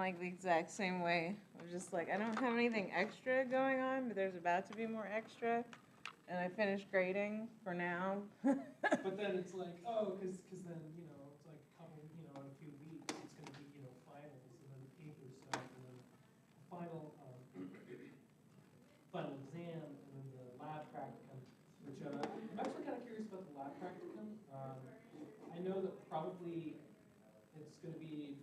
like the exact same way. I'm just like, I don't have anything extra going on, but there's about to be more extra. And I finished grading for now. But then it's like, oh, because then, you know, it's like a couple, you know, in a few weeks, it's going to be, you know, finals and then paper stuff and then final, final exam and then the lab practicum, which I'm actually kind of curious about the lab practicum. I know that probably it's going to be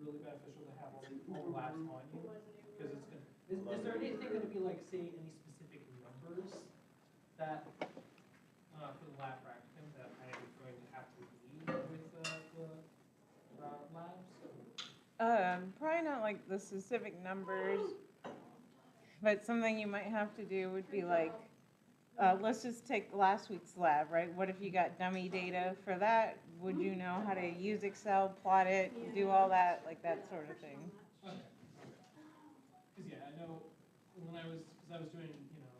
really beneficial to have all the labs on you because it's going to, is there anything going to be like, say, any specific numbers that for the lab practicum that I am going to have to read with the labs? Probably not like the specific numbers, but something you might have to do would be like, let's just take last week's lab, right? What if you got dummy data for that? Would you know how to use Excel, plot it, do all that, like that sort of thing? Okay. Because yeah, I know when I was, because I was doing, you know,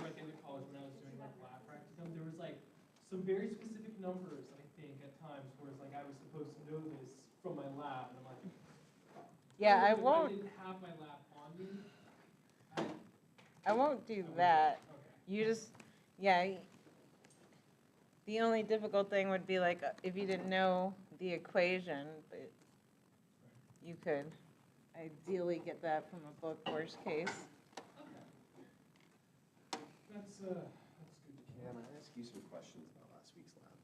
right at the end of college when I was doing like lab practicum, there was like some very specific numbers, I think, at times where it's like I was supposed to know this from my lab, and I'm like, yeah, I if won't. I didn't have my lab on me, I won't do that. Okay. You just, yeah. The only difficult thing would be like if you didn't know the equation, but you could ideally get that from a book, worst case. That's good. Can I ask you some questions about last week's lab?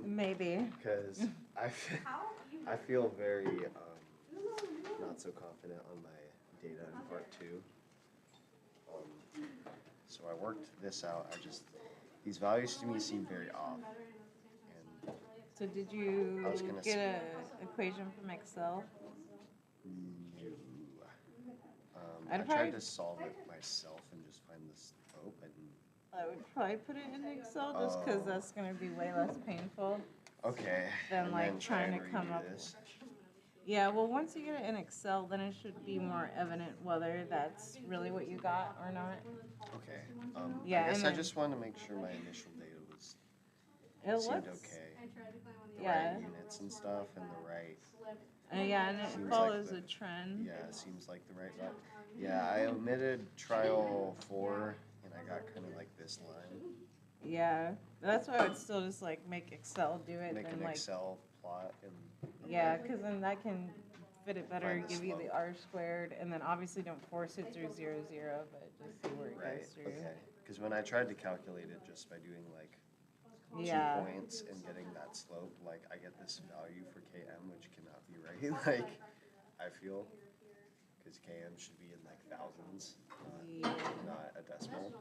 Maybe. Because I feel very not so confident on my data in part 2. So I worked this out. These values to me seem very off. And So did you get an equation from Excel? No. I tried to solve it myself and just find the slope. I would probably put it in Excel just because that's going to be way less painful. Okay. Than like trying to come up with. Yeah, well, once you get it in Excel, then it should be more evident whether that's really what you got or not. Okay. Yeah, I guess I just wanted to make sure my initial data seemed okay. The right units and stuff and the right. Yeah, and it follows a trend. Yeah, it seems like the right value. Yeah, I omitted trial 4 and I got kind of like this line. Yeah, that's why I would still just like make Excel do it. Make an Excel plot and. Yeah, because then that can fit it better and give you the R squared, and then obviously don't force it through 0, 0, but just see where it goes through. Okay, because when I tried to calculate it just by doing like 2 points and getting that slope, like I get this value for Km, which cannot be right, like I feel, because Km should be in like thousands, not a decimal.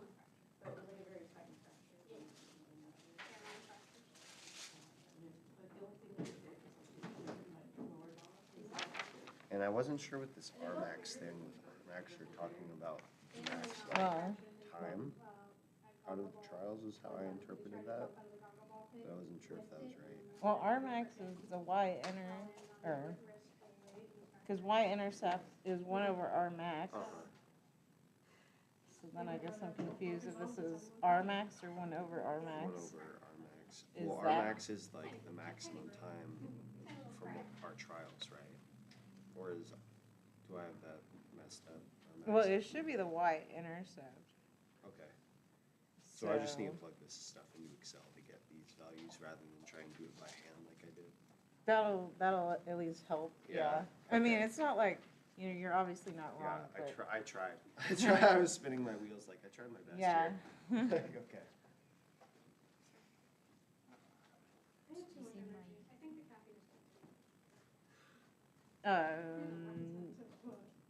And I wasn't sure what this Rmax thing with Rmax you're talking about. Max time out of the trials is how I interpreted that. But I wasn't sure if that was right. Well, Rmax is the y-inner, because y-intercept is 1 over Rmax. So then I guess I'm confused if this is Rmax or 1 over Rmax. 1 over Rmax. Well, Rmax is like the maximum time from our trials, right? Or do I have that messed up? Well, it should be the y-intercept. Okay. So I just need to plug this stuff into Excel to get these values rather than try and do it by hand like I did. That'll at least help. Yeah. I mean, it's not like, you know, you're obviously not wrong. Yeah, I tried. I was spinning my wheels like I tried my best. Yeah. Okay.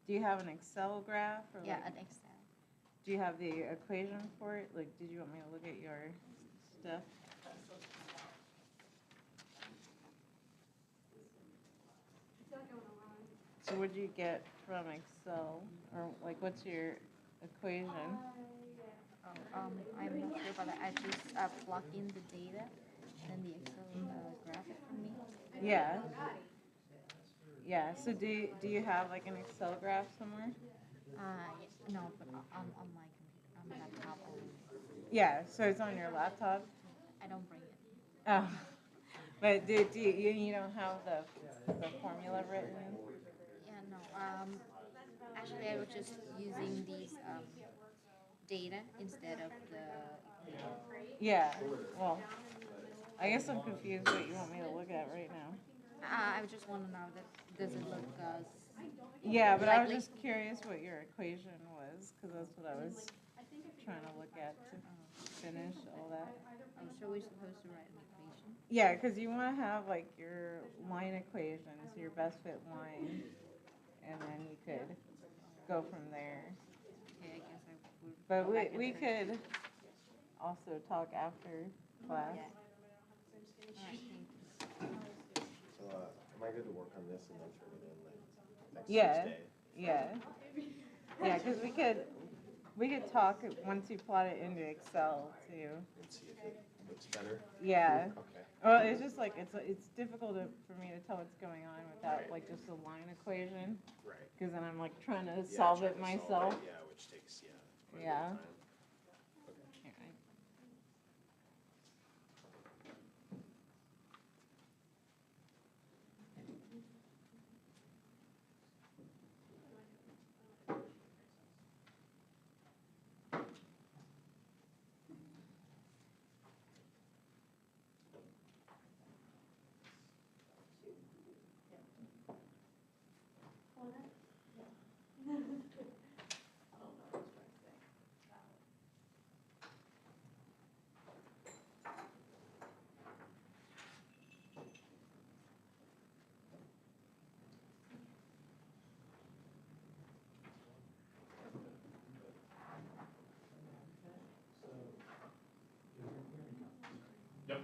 Do you have an Excel graph? Or yeah, an Excel. Do you have the equation for it? Like, did you want me to look at your stuff? So what did you get from Excel? Or, like, what's your equation? I'm not sure, but I just plug in the data, and the Excel graph it for me. Yeah. Yeah, so do you have like an Excel graph somewhere? No, but on my computer, on my laptop only. Yeah, so it's on your laptop? I don't bring it. Oh. But you don't have the formula written? Yeah, no, actually I was just using these, data instead of the equation. Yeah, well, I guess I'm confused what you want me to look at right now. I just wanna know that, does it look, Yeah, but I was likely? just curious what your equation was, cause that's what I was trying to look at to finish all that. Oh, so we're supposed to write an equation? Yeah, cause you wanna have like your line equations, your best fit line, and then you could go from there. Okay, I guess I would. But go back and we finish. could also talk after class. Yeah. Alright, thank you. So, am I good to work on this and then turn it in like next Yeah. Tuesday? Yeah. Yeah, cause we could talk once you plot it into Excel too. And see if it looks better? Yeah. Okay. Well, it's just like, it's difficult for me to tell what's going on without like just a line equation. Right. Cause then I'm like trying to Yeah, solve trying it to myself. Yeah, which takes, quite a bit Yeah. of time. Here, Yep.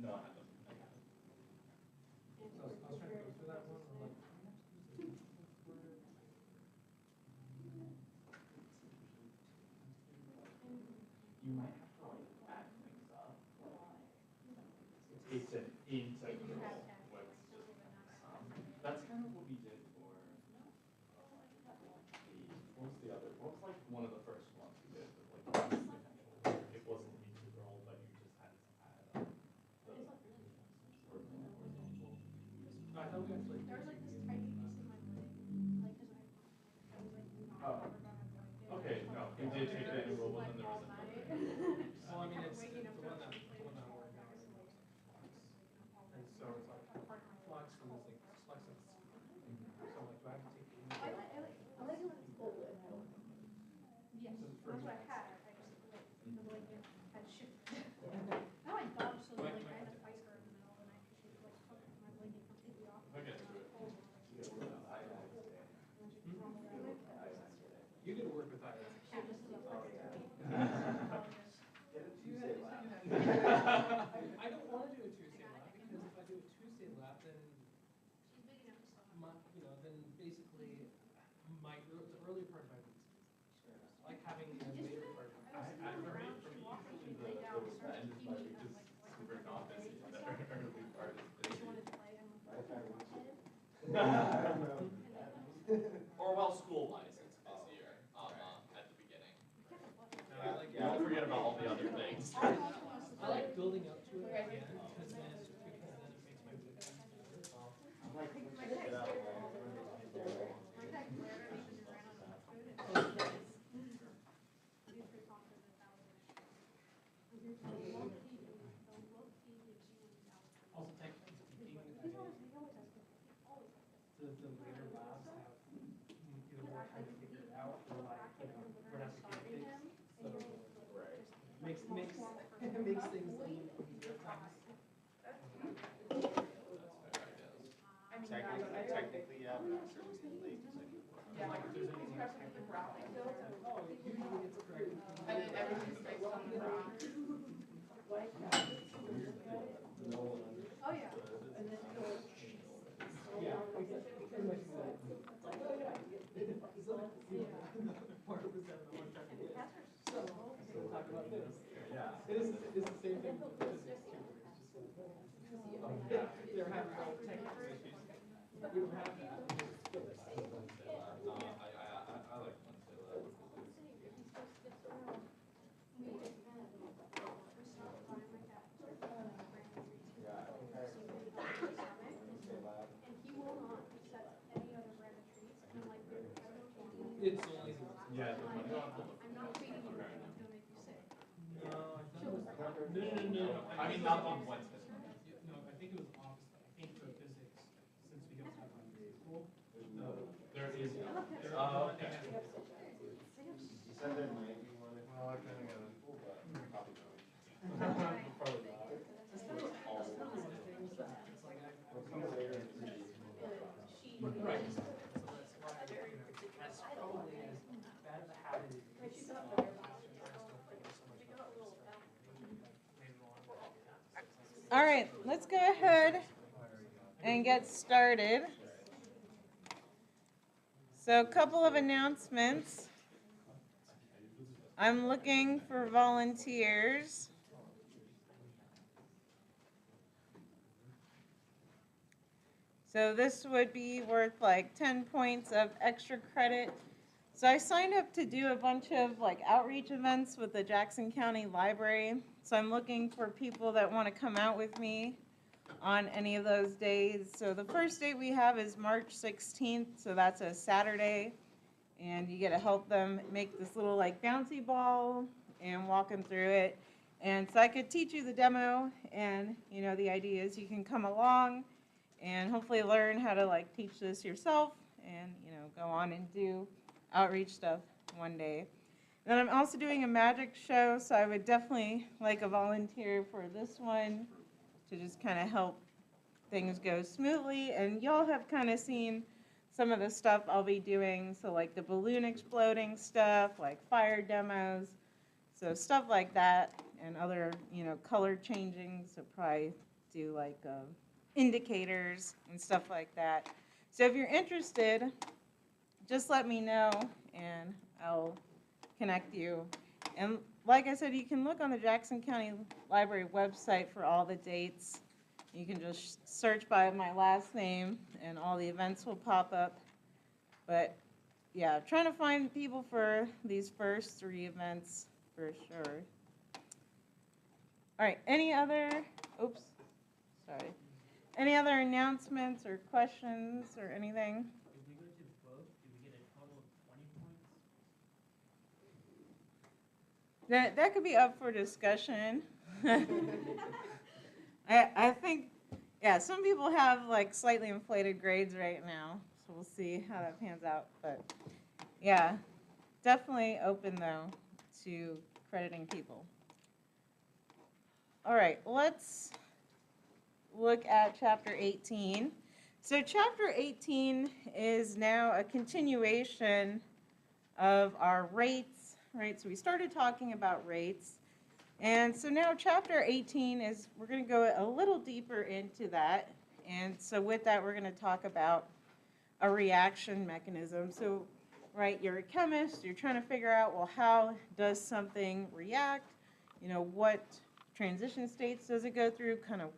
No, I haven't. So I was trying to go through that one, I'm like, you might have to like add things up. It's an integral, what's just that's kind of what we did for what was the other, what was like one of the first ones we did with like the potential. It wasn't an integral, but you just had to add up the vertical and horizontal. No, I thought we actually. There was like this tiny piece in my leg, like, cause I was like not covered by my blanket. Okay, no, we did take the integral, but then there was another. Well, I mean, it's the one that I'm working on is like flux. And so it's like flux from this like flux of. So I'm like, do I have to take the integral? Yes, This is for that's what I me. had, I just, like, the blanket had shifted. Now my dog, so like, I had to fight her in the middle of the night, cause she like took my blanket completely off. I'll get to it. You could work with that. Yeah, this is a fucking. Get a Tuesday lab. I don't wanna do a Tuesday lab, because if I do a Tuesday lab, then She's big enough to stop. then basically, the early part of my week's busy. Like having the later part of my week. For me, usually the end of my week is super not busy, the early part is busy. She wanted to play, I'm like. Or well, school-wise, it's busier, at the beginning. Yeah, Don't forget about all the other things. I like building up to it at the end, because then it makes my week easier. Also, technically speaking, the later labs have either more time It's only the. Yeah. I'm not feeding you, Okay. it's gonna make you sick. No, I've done this. No. I mean, not on Wednesday. No, I think it was opposite. I think for physics, since we go to physics school, There is. there Oh, one thing okay. has. You said there might be one. Well, I kind of got it. Probably not. Probably not. It's one of those things that it's like I've come aware of it. Right. So that's why, that's probably as bad of a habit as it is. I often try to still figure so much about this stuff. Later on. All right, let's go ahead and get started. So a couple of announcements. I'm looking for volunteers. So this would be worth like 10 points of extra credit. So I signed up to do a bunch of like outreach events with the Jackson County Library. So I'm looking for people that want to come out with me on any of those days. So the first date we have is March 16th. So that's a Saturday. And you get to help them make this little like bouncy ball and walk them through it. And so I could teach you the demo, and you know the idea is you can come along and hopefully learn how to like teach this yourself and you know go on and do outreach stuff one day. Then I'm also doing a magic show, so I would definitely like a volunteer for this one to just kind of help things go smoothly. And y'all have kind of seen some of the stuff I'll be doing, so like the balloon exploding stuff, like fire demos, so stuff like that, and other, you know, color changing, so probably do like indicators and stuff like that. So if you're interested, just let me know and I'll connect you. And like I said, you can look on the Jackson County Library website for all the dates. You can just search by my last name and all the events will pop up. But yeah, trying to find people for these first 3 events for sure. All right, any other, oops, sorry. Any other announcements or questions or anything? If we go to both, do we get a total of 20 points? That could be up for discussion. I think, yeah, some people have like slightly inflated grades right now, so we'll see how that pans out. But yeah, definitely open though to crediting people. All right, let's look at chapter 18. So chapter 18 is now a continuation of our rates, right? So we started talking about rates. And so now chapter 18 is, we're going to go a little deeper into that. And so with that, we're going to talk about a reaction mechanism. So, right, you're a chemist, you're trying to figure out, well, how does something react? You know, what transition states does it go through? Kind of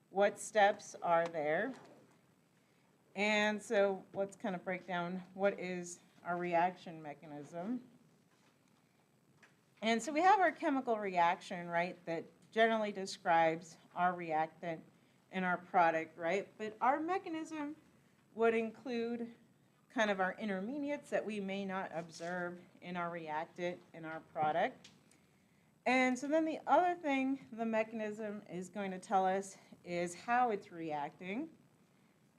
what steps are there? And so let's kind of break down what is our reaction mechanism. And so we have our chemical reaction, right, that generally describes our reactant and our product, right? But our mechanism would include kind of our intermediates that we may not observe in our reactant, in our product. And so then the other thing the mechanism is going to tell us is how it's reacting.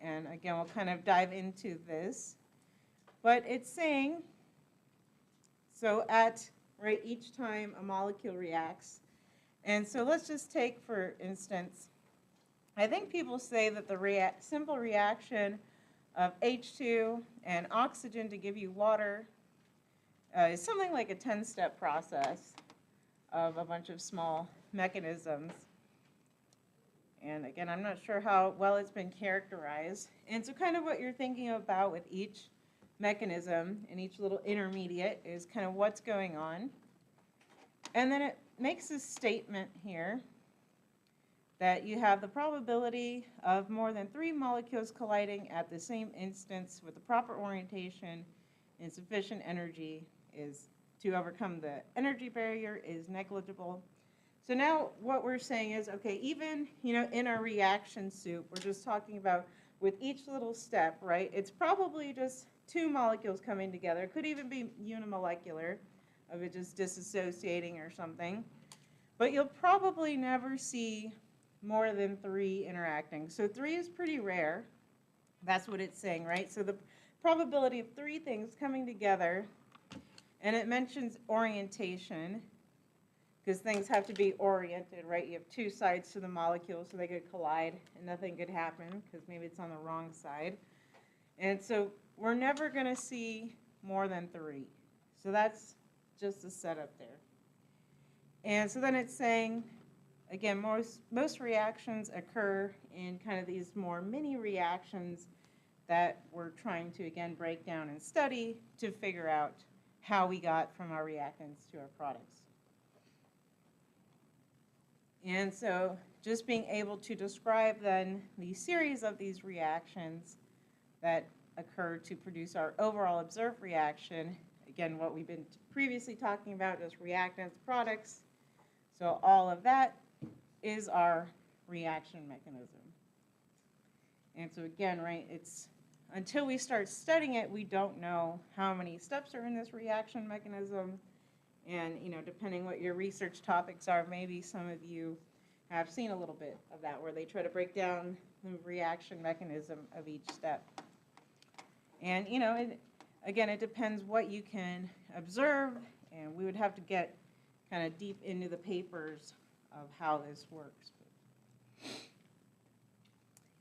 And again, we'll kind of dive into this. But it's saying, so at right, each time a molecule reacts. And so let's just take, for instance, I think people say that the simple reaction of H2 and oxygen to give you water is something like a 10-step process of a bunch of small mechanisms. And again, I'm not sure how well it's been characterized. And so kind of what you're thinking about with each mechanism and each little intermediate is kind of what's going on. And then it makes a statement here that you have the probability of more than 3 molecules colliding at the same instance with the proper orientation and sufficient energy is to overcome the energy barrier is negligible. So now what we're saying is, okay, even, in our reaction soup, we're just talking about with each little step, right? It's probably just two molecules coming together. It could even be unimolecular of it just disassociating or something. But you'll probably never see more than 3 interacting. So 3 is pretty rare. That's what it's saying, right? So the probability of 3 things coming together, and it mentions orientation, because things have to be oriented, right? You have 2 sides to the molecule, so they could collide and nothing could happen, because maybe it's on the wrong side. And so we're never going to see more than 3. So that's just the setup there. And so then it's saying, again, most reactions occur in kind of these more mini reactions that we're trying to, again, break down and study to figure out how we got from our reactants to our products. And so just being able to describe then the series of these reactions that occur to produce our overall observed reaction, again, what we've been previously talking about is reactants, products. So all of that is our reaction mechanism. And so again, right, it's until we start studying it, we don't know how many steps are in this reaction mechanism. And, depending what your research topics are, maybe some of you have seen a little bit of that, where they try to break down the reaction mechanism of each step. And, again, it depends what you can observe, and we would have to get kind of deep into the papers of how this works.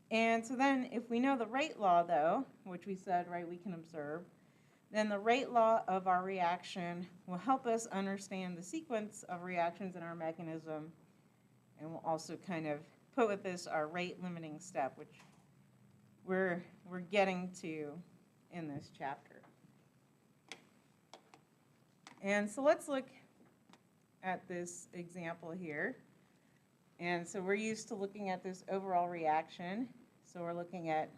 And so then if we know the rate law, though, which we said, right, we can observe, then the rate law of our reaction will help us understand the sequence of reactions in our mechanism, and we'll also kind of put with this our rate limiting step, which we're getting to in this chapter. And so let's look at this example here. And so we're used to looking at this overall reaction. So we're looking at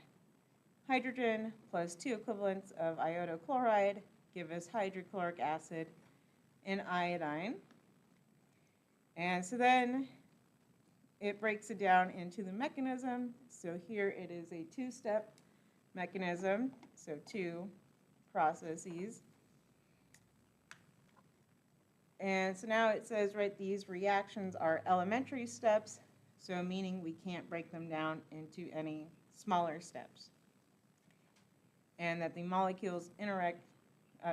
hydrogen plus 2 equivalents of iodo-chloride give us hydrochloric acid and iodine. And so then it breaks it down into the mechanism. So here it is a 2-step mechanism, so 2 processes. And so now it says, right, these reactions are elementary steps, so meaning we can't break them down into any smaller steps. And that the molecules interact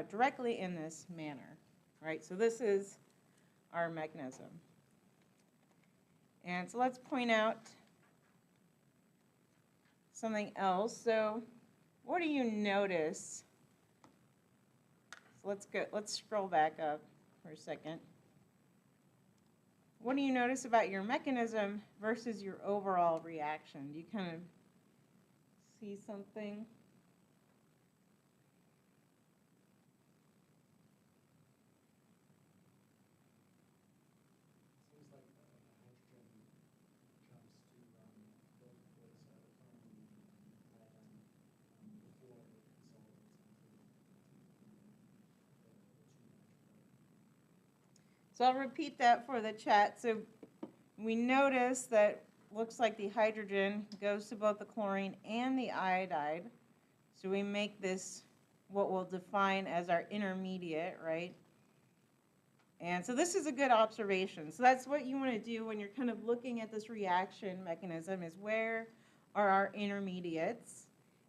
directly in this manner, right? So this is our mechanism. And so let's point out something else. So what do you notice? So let's scroll back up for a second. What do you notice about your mechanism versus your overall reaction? Do you kind of see something? Seems like the hydrogen jumps to both the cytochrome and iodine before it consolidates into the two So I'll repeat that for the chat. So we notice that looks like the hydrogen goes to both the chlorine and the iodide. So we make this what we'll define as our intermediate, right? And so this is a good observation. So that's what you want to do when you're kind of looking at this reaction mechanism, is where are our intermediates?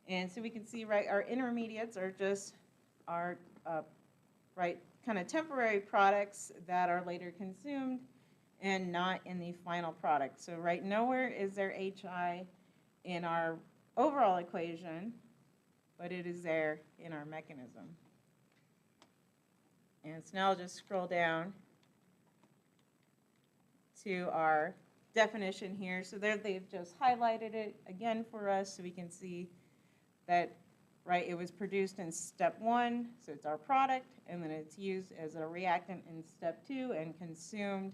And so we can see, right, our intermediates are just our, right, kind of temporary products that are later consumed and not in the final product. So right, nowhere is there HI in our overall equation, but it is there in our mechanism. And so now I'll just scroll down to our definition here. So there they've just highlighted it again for us so we can see that, right, it was produced in step 1, so it's our product, and then it's used as a reactant in step 2 and consumed.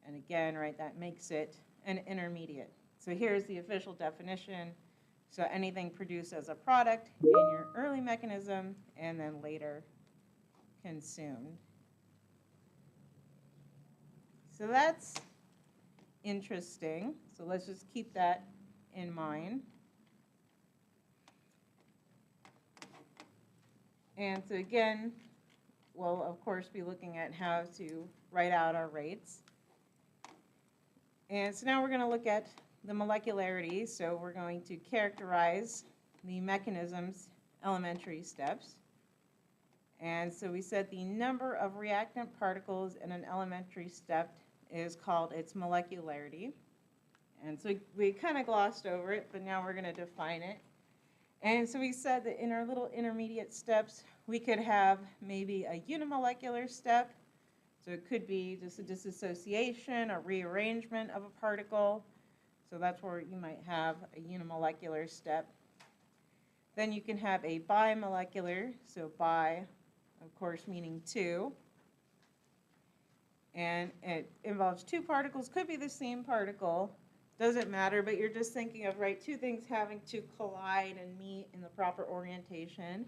And again, right, that makes it an intermediate. So here's the official definition. So anything produced as a product in your early mechanism and then later consumed. So that's interesting. So let's just keep that in mind. And so again, we'll of course be looking at how to write out our rates. And so now we're going to look at the molecularity. So we're going to characterize the mechanism's elementary steps. And so we said the number of reactant particles in an elementary step is called its molecularity. And so we kind of glossed over it, but now we're going to define it. And so we said that in our little intermediate steps, we could have maybe a unimolecular step. So it could be just a dissociation, a rearrangement of a particle. So that's where you might have a unimolecular step. Then you can have a bimolecular, so bi, of course, meaning two. And it involves two particles, could be the same particle, doesn't matter, but you're just thinking of, right, two things having to collide and meet in the proper orientation.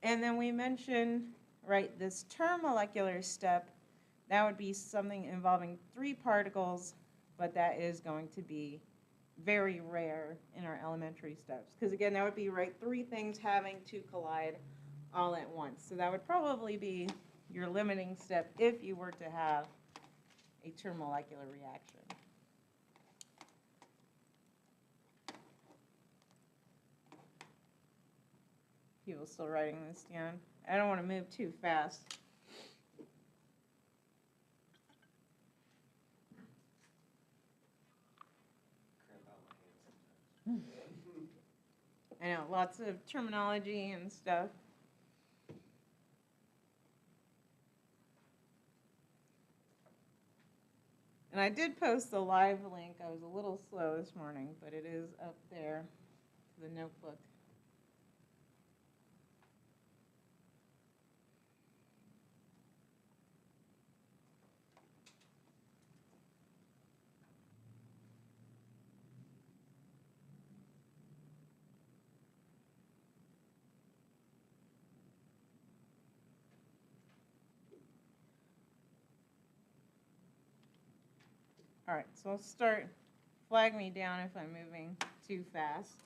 And then we mentioned, right, this termolecular step, that would be something involving three particles, but that is going to be very rare in our elementary steps. Because again, that would be, right, three things having to collide all at once. So that would probably be your limiting step if you were to have a termolecular reaction. People still writing this down. I don't want to move too fast. I know, lots of terminology and stuff. And I did post the live link. I was a little slow this morning, but it is up there to the notebook. All right, so I'll start, flag me down if I'm moving too fast.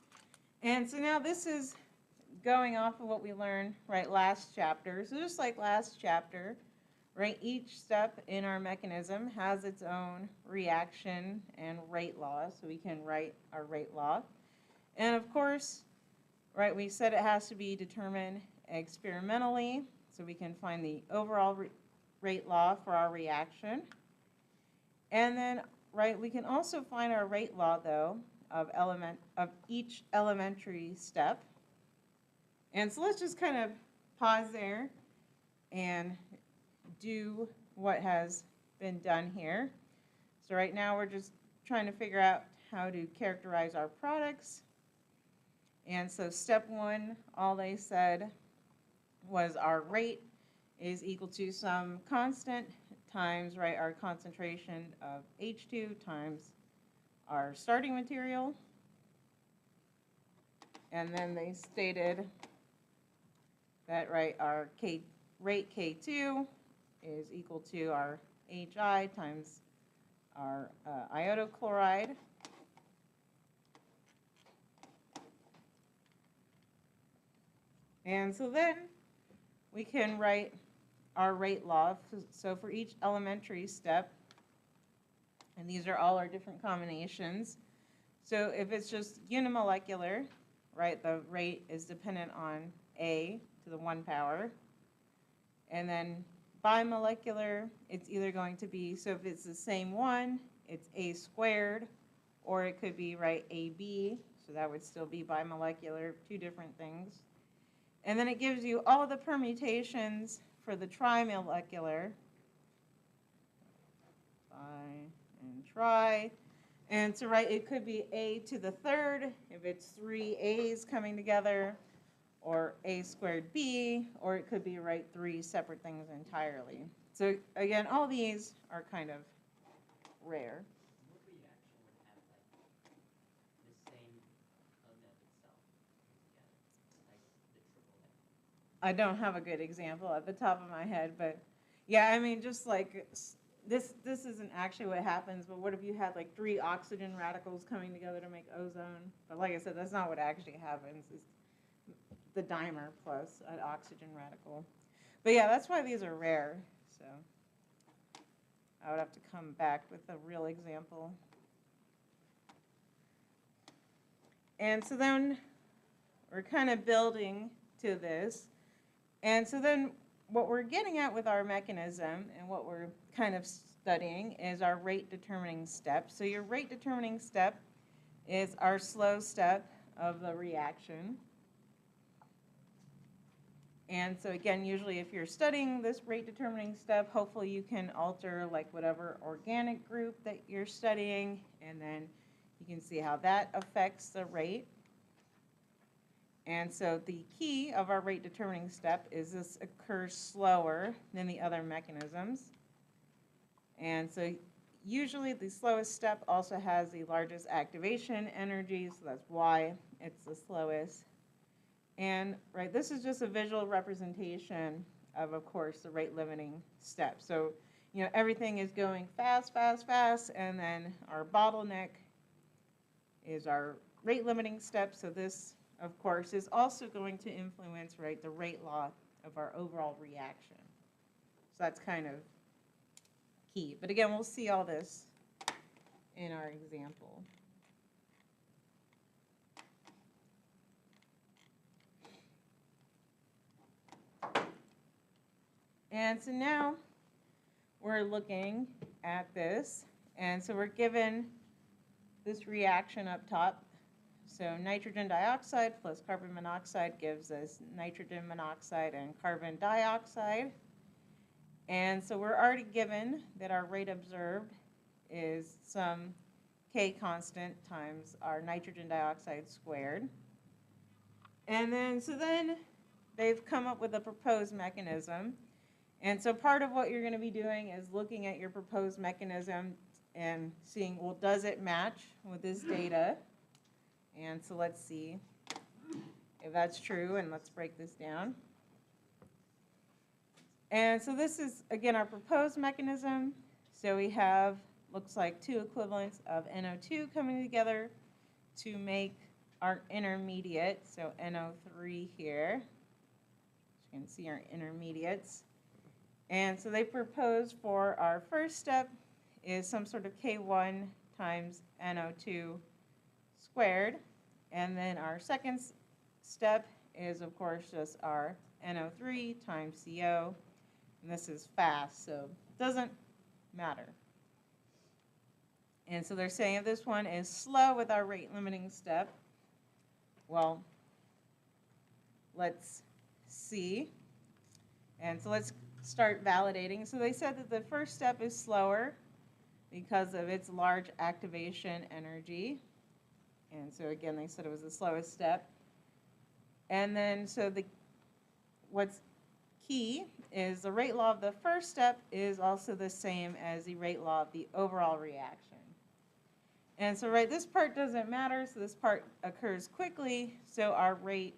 And so now this is going off of what we learned, right, last chapter. So just like last chapter, right, each step in our mechanism has its own reaction and rate law. So we can write our rate law. And of course, right, we said it has to be determined experimentally. So we can find the overall rate law for our reaction. And then, right, we can also find our rate law, though, of each elementary step. And so let's just kind of pause there and do what has been done here. So right now we're just trying to figure out how to characterize our products. And so step one, all they said was our rate is equal to some constant times, right, our concentration of H2 times our starting material. And then they stated that, right, our rate K2 is equal to our HI times our iodo-chloride. And so then we can write our rate law. So for each elementary step, and these are all our different combinations. So if it's just unimolecular, right, the rate is dependent on A to the 1 power. And then bimolecular, it's either going to be, so if it's the same one, it's A squared, or it could be, right, AB, so that would still be bimolecular, two different things. And then it gives you all the permutations for the trimolecular, bi and tri. And so, right, it could be A to the third, if it's three A's coming together, or A squared B, or it could be, right, three separate things entirely. So again, all these are kind of rare. What reaction would have like the same element itself together, like the triple net? I don't have a good example at the top of my head, but yeah, I mean, just like this isn't actually what happens, but what if you had like 3 oxygen radicals coming together to make ozone? But like I said, that's not what actually happens. It's the dimer plus an oxygen radical. But yeah, that's why these are rare. So I would have to come back with a real example. And so then we're kind of building to this. And so then what we're getting at with our mechanism and what we're kind of studying is our rate determining step. So your rate determining step is our slow step of the reaction. And so again, usually if you're studying this rate determining step, hopefully you can alter like whatever organic group that you're studying, and then you can see how that affects the rate. And so the key of our rate determining step is this occurs slower than the other mechanisms. And so usually the slowest step also has the largest activation energy, so that's why it's the slowest. And right, this is just a visual representation of course, the rate limiting step. So, you know, everything is going fast, fast, fast, and then our bottleneck is our rate limiting step. So this, of course, is also going to influence, right, the rate law of our overall reaction. So that's kind of key. But again, we'll see all this in our example. And so now we're looking at this. And so we're given this reaction up top. So nitrogen dioxide plus carbon monoxide gives us nitrogen monoxide and carbon dioxide. And so we're already given that our rate observed is some K constant times our nitrogen dioxide squared. And then, so then they've come up with a proposed mechanism. And so part of what you're going to be doing is looking at your proposed mechanism and seeing, well, does it match with this data? And so let's see if that's true, and let's break this down. And so this is, again, our proposed mechanism. So we have, looks like 2 equivalents of NO2 coming together to make our intermediate, so NO3 here. So you can see our intermediates. And so they propose for our first step is some sort of K1 times NO2 squared. And then our second step is, of course, just our NO3 times CO. And this is fast, so it doesn't matter. And so they're saying if this one is slow with our rate limiting step, well, let's see. And so let's start validating. So they said that the first step is slower because of its large activation energy. And so again, they said it was the slowest step. And then so what's key is the rate law of the first step is also the same as the rate law of the overall reaction. And so right, this part doesn't matter, so this part occurs quickly, so our rate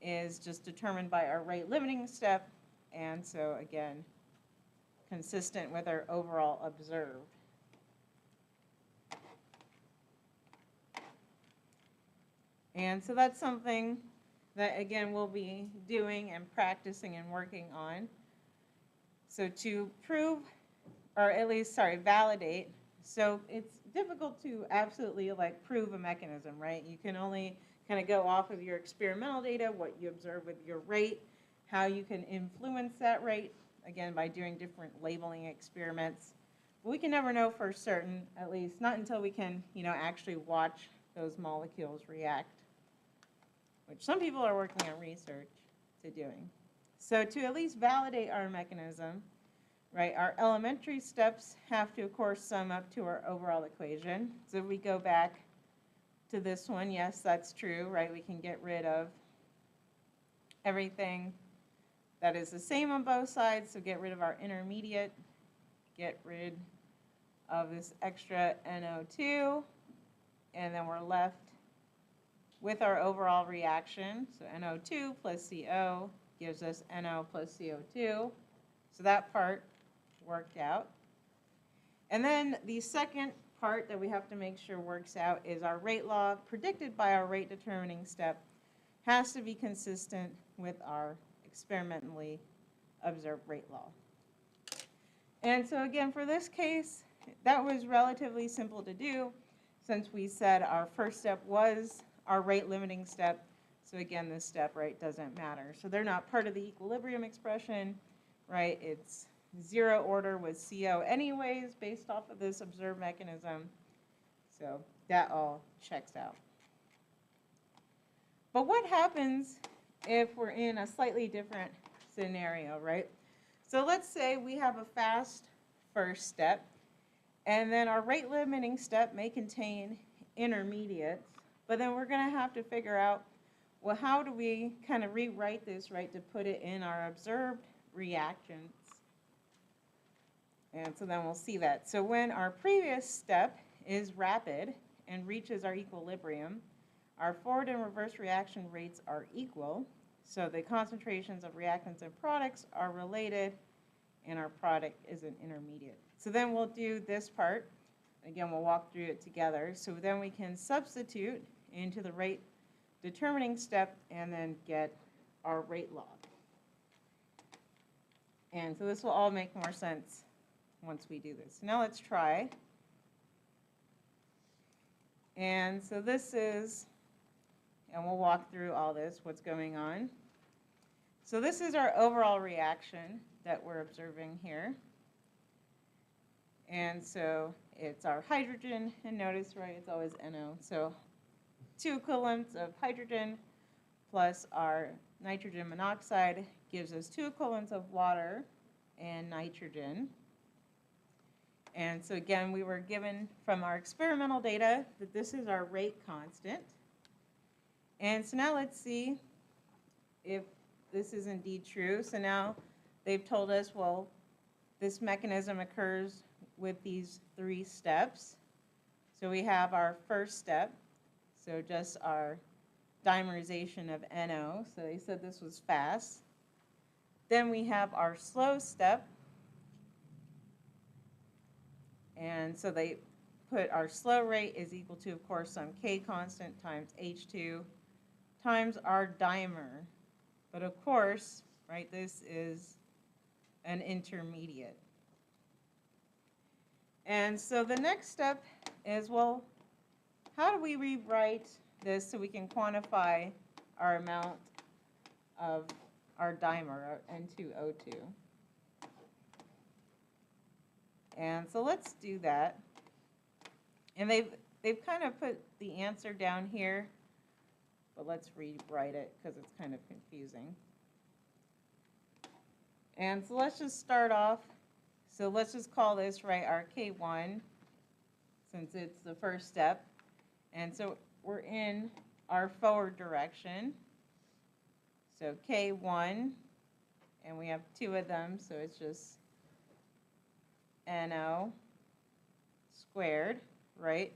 is just determined by our rate limiting step. And so again, consistent with our overall observed. And so that's something that, again, we'll be doing and practicing and working on. So to prove, or at least, validate. So it's difficult to absolutely like prove a mechanism, right? You can only kind of go off of your experimental data, what you observe with your rate, how you can influence that rate, again, by doing different labeling experiments. But we can never know for certain, at least not until we can, actually watch those molecules react, which some people are working on research to doing. So to at least validate our mechanism, right, our elementary steps have to, of course, sum up to our overall equation. So if we go back to this one, yes, that's true, right? We can get rid of everything that is the same on both sides. So get rid of our intermediate, get rid of this extra NO2, and then we're left with our overall reaction. So NO2 plus CO gives us NO plus CO2. So that part worked out. And then the second part that we have to make sure works out is our rate log predicted by our rate determining step has to be consistent with our experimentally observed rate log. And so again, for this case, that was relatively simple to do since we said our first step was our rate limiting step. So again, this step, right, doesn't matter. So they're not part of the equilibrium expression, right? It's zero order with CO anyways based off of this observed mechanism. So that all checks out. But what happens if we're in a slightly different scenario, right? So let's say we have a fast first step, and then our rate limiting step may contain intermediates, but then we're going to have to figure out, well, how do we kind of rewrite this, right, to put it in our observed reactants? And so then we'll see that. So when our previous step is rapid and reaches our equilibrium, our forward and reverse reaction rates are equal. So the concentrations of reactants and products are related, and our product is an intermediate. So then we'll do this part. Again, we'll walk through it together. So then we can substitute into the rate determining step and then get our rate log. And so this will all make more sense once we do this. Now let's try. And so this is, and we'll walk through all this, what's going on. So this is our overall reaction that we're observing here. And so it's our hydrogen, and notice, right, it's always NO. So 2 equivalents of hydrogen plus our nitrogen monoxide gives us 2 equivalents of water and nitrogen. And so again, we were given from our experimental data that this is our rate constant. And so now let's see if this is indeed true. So now they've told us, well, this mechanism occurs with these 3 steps. So we have our first step, so just our dimerization of NO. So they said this was fast. Then we have our slow step. And so they put our slow rate is equal to, of course, some K constant times H2 times our dimer. But of course, right, this is an intermediate. And so the next step is, well, how do we rewrite this so we can quantify our amount of our dimer, our N2O2? And so let's do that. And they've kind of put the answer down here, but let's rewrite it because it's kind of confusing. And so let's just start off. So let's just call this, right, our K1, since it's the first step. And so we're in our forward direction. So K1, and we have 2 of them, so it's just NO squared, right,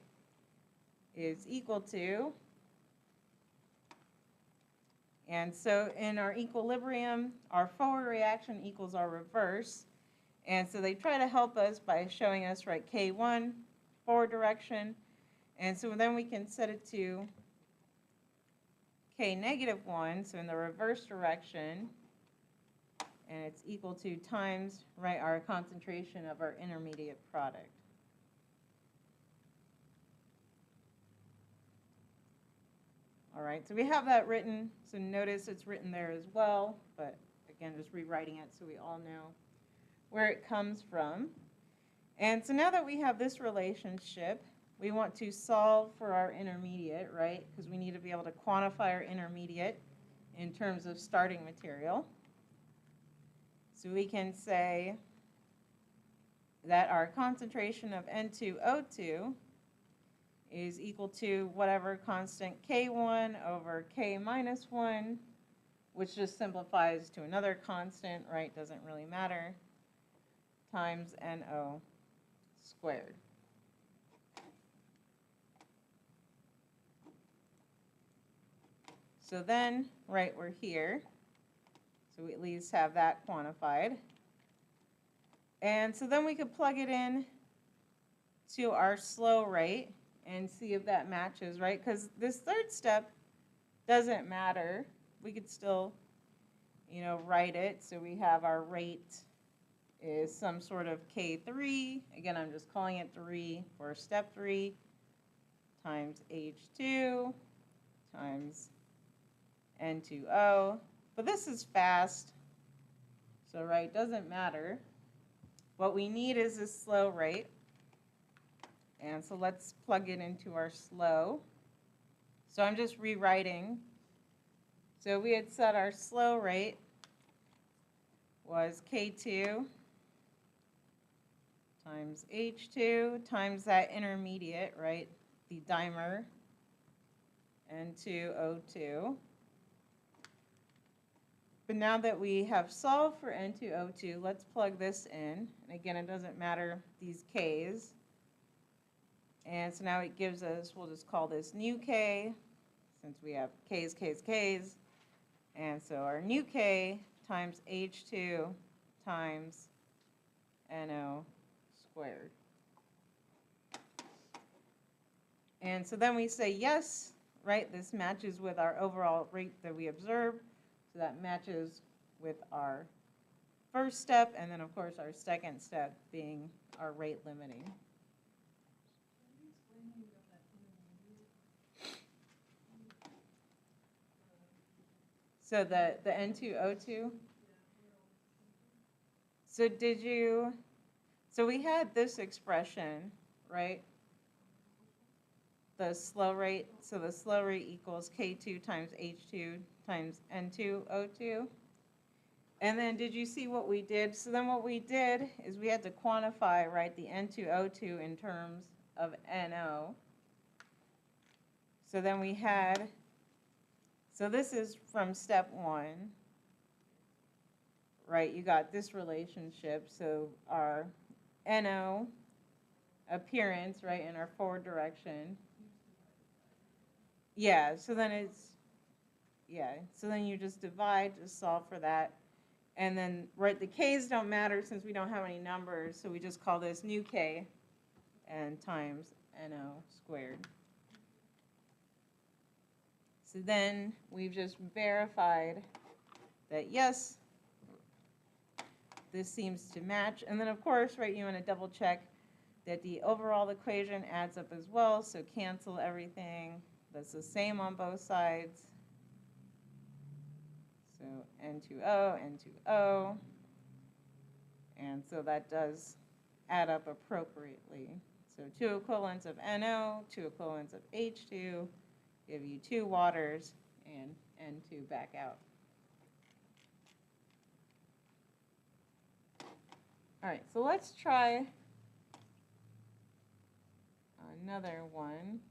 is equal to, and so in our equilibrium, our forward reaction equals our reverse. And so they try to help us by showing us, right, K1, forward direction. And so then we can set it to K-1, so in the reverse direction. And it's equal to times, right, our concentration of our intermediate product. All right, so we have that written. So notice it's written there as well, but again, just rewriting it so we all know where it comes from. And so now that we have this relationship, we want to solve for our intermediate, right? Because we need to be able to quantify our intermediate in terms of starting material. So we can say that our concentration of N2O2 is equal to whatever constant K1 over K minus 1, which just simplifies to another constant, right? Doesn't really matter, times NO squared. So then, right, we're here. So we at least have that quantified. And so then we could plug it in to our slow rate and see if that matches, right? Because this third step doesn't matter. We could still, write it. So we have our rate is some sort of K3. Again, I'm just calling it 3 for step 3 times H2 times N2O. But this is fast, so right, doesn't matter. What we need is this slow rate. And so let's plug it into our slow. So I'm just rewriting. So we had set our slow rate was K2 times H2 times that intermediate, right, the dimer, N2O2. But now that we have solved for N2O2, let's plug this in. And again, it doesn't matter these K's. And so now it gives us, we'll just call this new K, since we have K's, K's, K's. And so our new K times H2 times NO squared. And so then we say yes, right? This matches with our overall rate that we observed. So that matches with our first step, and then of course our second step being our rate limiting. So the N2O2. So we had this expression, right? The slow rate, so the slow rate equals K2 times H2 times N2O2. And then did you see what we did? So then what we did is we had to quantify, right, the N2O2 in terms of NO. So then we had, so this is from step 1, right? You got this relationship. So our NO appearance, right, in our forward direction. Yeah, so then so then you just divide to solve for that. And then, right, the K's don't matter since we don't have any numbers, so we just call this new K and times NO squared. So then we've just verified that yes, this seems to match. And then of course, right, you want to double check that the overall equation adds up as well, so cancel everything. That's the same on both sides. So N2O, N2O. And so that does add up appropriately. So 2 equivalents of NO, 2 equivalents of H2, give you 2 waters, and N2 back out. All right, so let's try another one.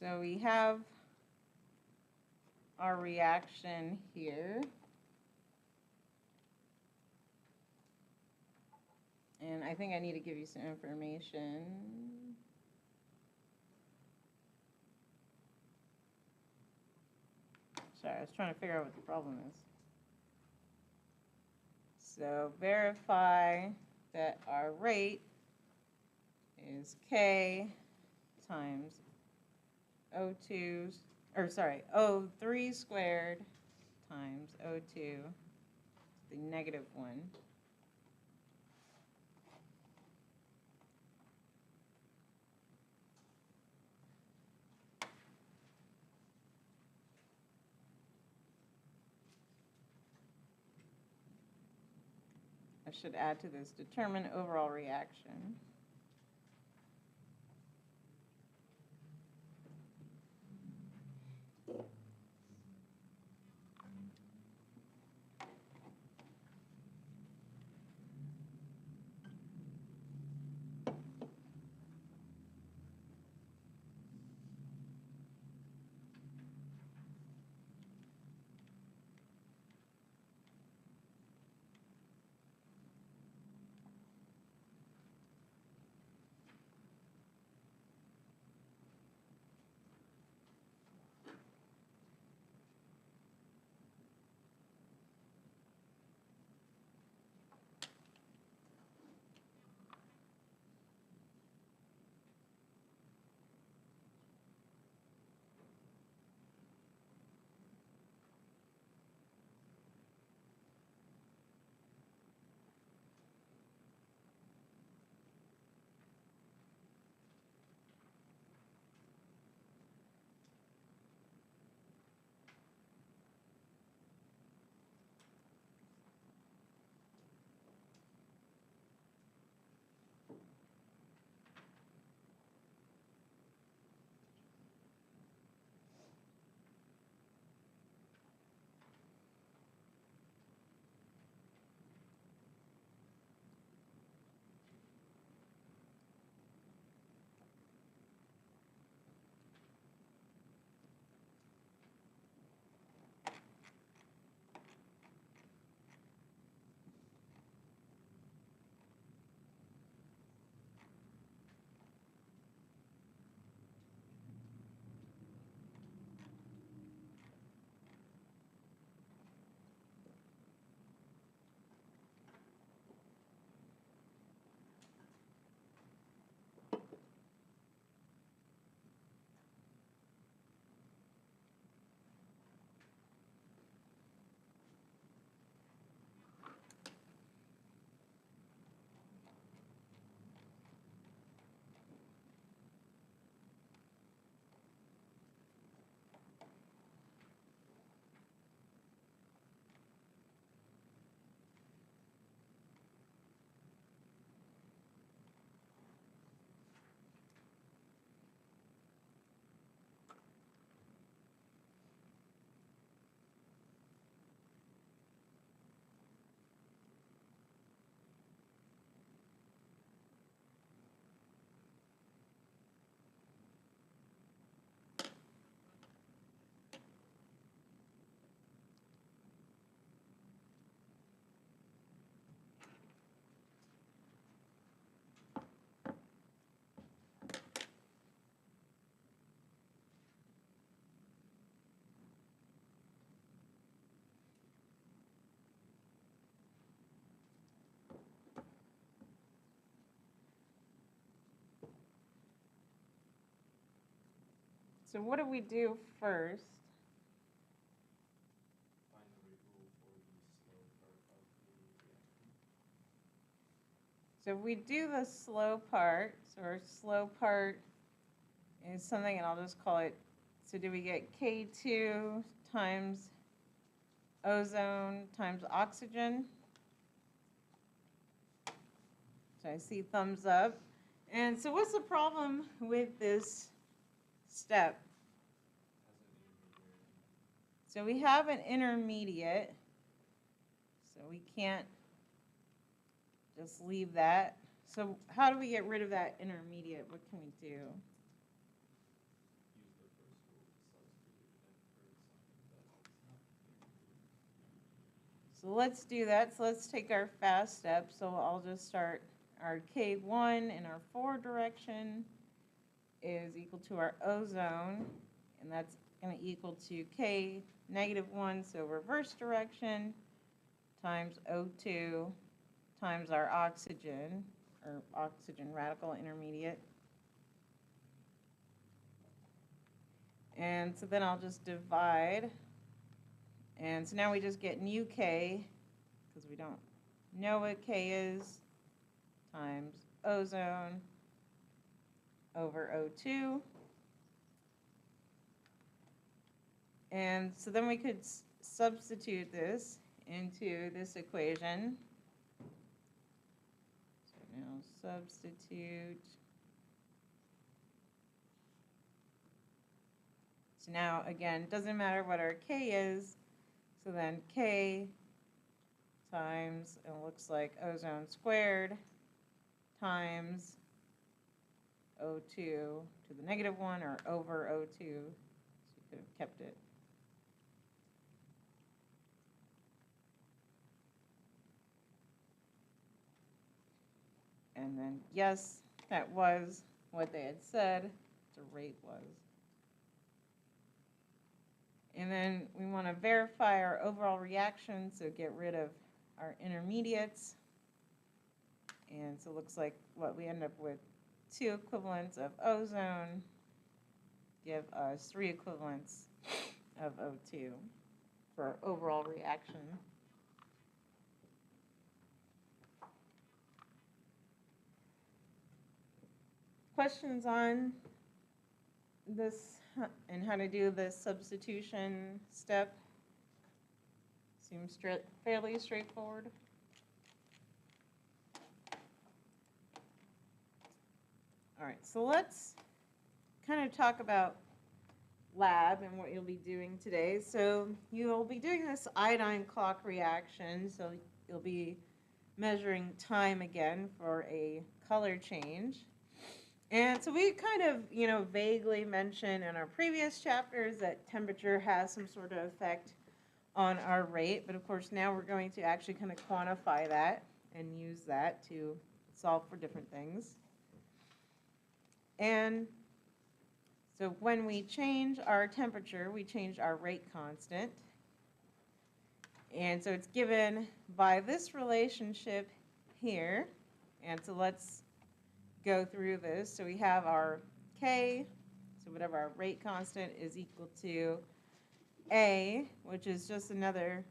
So we have our reaction here. And I think I need to give you some information. Sorry, I was trying to figure out what the problem is. So verify that our rate is K times O2, or sorry, O3 squared times O2, the negative 1. I should add to this, determine overall reaction. So what do we do first? Find the right rule for the slow part of the reaction. So if we do the slow part, so our slow part is something, and I'll just call it, so do we get K2 times ozone times oxygen? So I see thumbs up. And so what's the problem with this step? So we have an intermediate, so we can't just leave that. So how do we get rid of that intermediate? What can we do? Use the first rule to substitute it in for something that's So let's do that. So let's take our fast step. So I'll just start our K1 in our forward direction is equal to our ozone, and that's going to equal to K -1, so reverse direction, times O2 times our oxygen, or oxygen radical intermediate. And so then I'll just divide. And so now we just get nu K, because we don't know what K is, times ozone over O2. And so then we could substitute this into this equation. So now substitute. So now, again, doesn't matter what our K is. So then K times, it looks like ozone squared, times O2 to the -1, or over O2. So you could have kept it. And then, yes, that was what they had said the rate was. And then we want to verify our overall reaction, so get rid of our intermediates. And so it looks like what we end up with 2 equivalents of ozone give us 3 equivalents of O2 for overall reaction. Questions on this and how to do the substitution step? Seems fairly straightforward. All right, so let's kind of talk about lab and what you'll be doing today. So you'll be doing this iodine clock reaction, so you'll be measuring time again for a color change. And so we kind of, vaguely mentioned in our previous chapters that temperature has some sort of effect on our rate, but of course now we're going to actually kind of quantify that and use that to solve for different things. And so when we change our temperature, we change our rate constant. And so it's given by this relationship here. And so let's go through this. So we have our K, so whatever our rate constant is equal to A, which is just another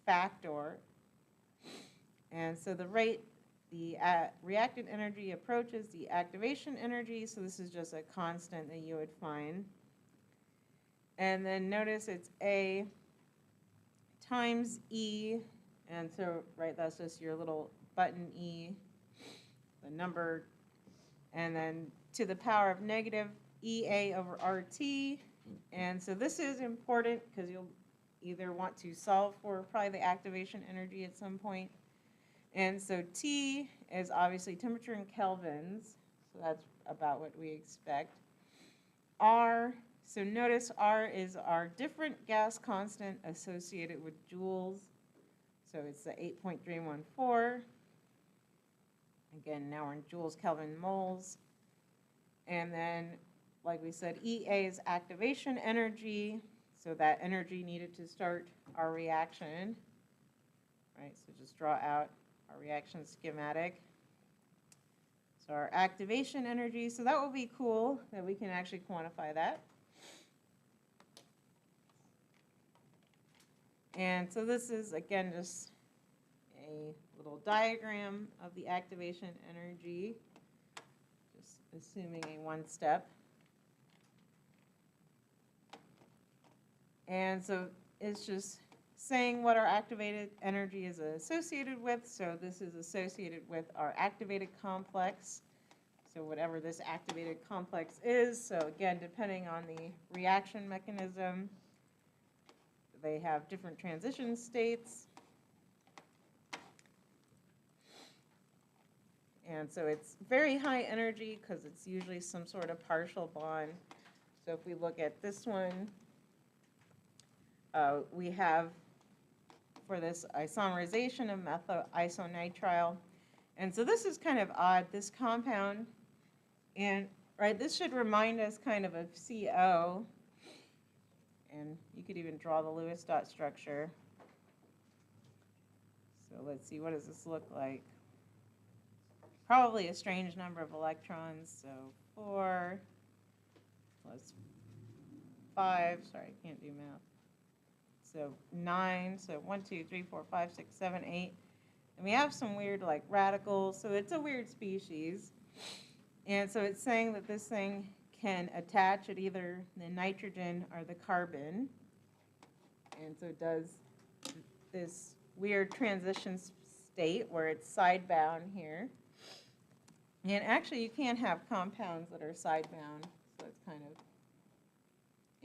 factor. And so the rate, the reactant energy approaches the activation energy, so this is just a constant that you would find. And then notice it's A times E, and so, right, that's just your little button E, the number, and then to the power of negative EA over RT. And so this is important because you'll either want to solve for probably the activation energy at some point. And so T is obviously temperature in kelvins, so that's about what we expect. R, so notice R is our different gas constant associated with joules, so it's the 8.314. Again, now we're in joules, Kelvin, moles. And then, like we said, EA is activation energy, so that energy needed to start our reaction, right? So just draw out our reaction schematic. So our activation energy, so that will be cool that we can actually quantify that. And so this is, again, just a little diagram of the activation energy, just assuming a one-step. And so it's just saying what our activated energy is associated with. So this is associated with our activated complex. So whatever this activated complex is. So again, depending on the reaction mechanism, they have different transition states. And so it's very high energy because it's usually some sort of partial bond. So if we look at this one, we have for this isomerization of methyl isonitrile. And so this is kind of odd, this compound. And right, this should remind us kind of CO. And you could even draw the Lewis dot structure. So let's see, what does this look like? Probably a strange number of electrons. So 4 plus 5, sorry, I can't do math. So 9, so 1, 2, 3, 4, 5, 6, 7, 8. And we have some weird like radicals, so it's a weird species. And so it's saying that this thing can attach at either the nitrogen or the carbon. And so it does this weird transition state where it's sidebound here. And actually you can have compounds that are sidebound, so it's kind of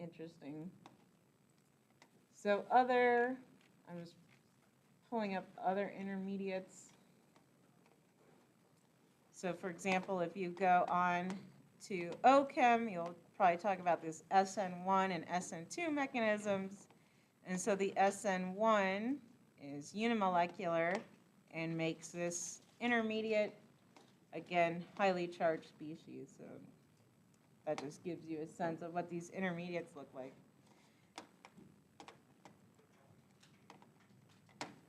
interesting. So I'm just pulling up other intermediates. So for example, if you go on to OChem, you'll probably talk about this SN1 and SN2 mechanisms. And so the SN1 is unimolecular and makes this intermediate, again, highly charged species. So that just gives you a sense of what these intermediates look like.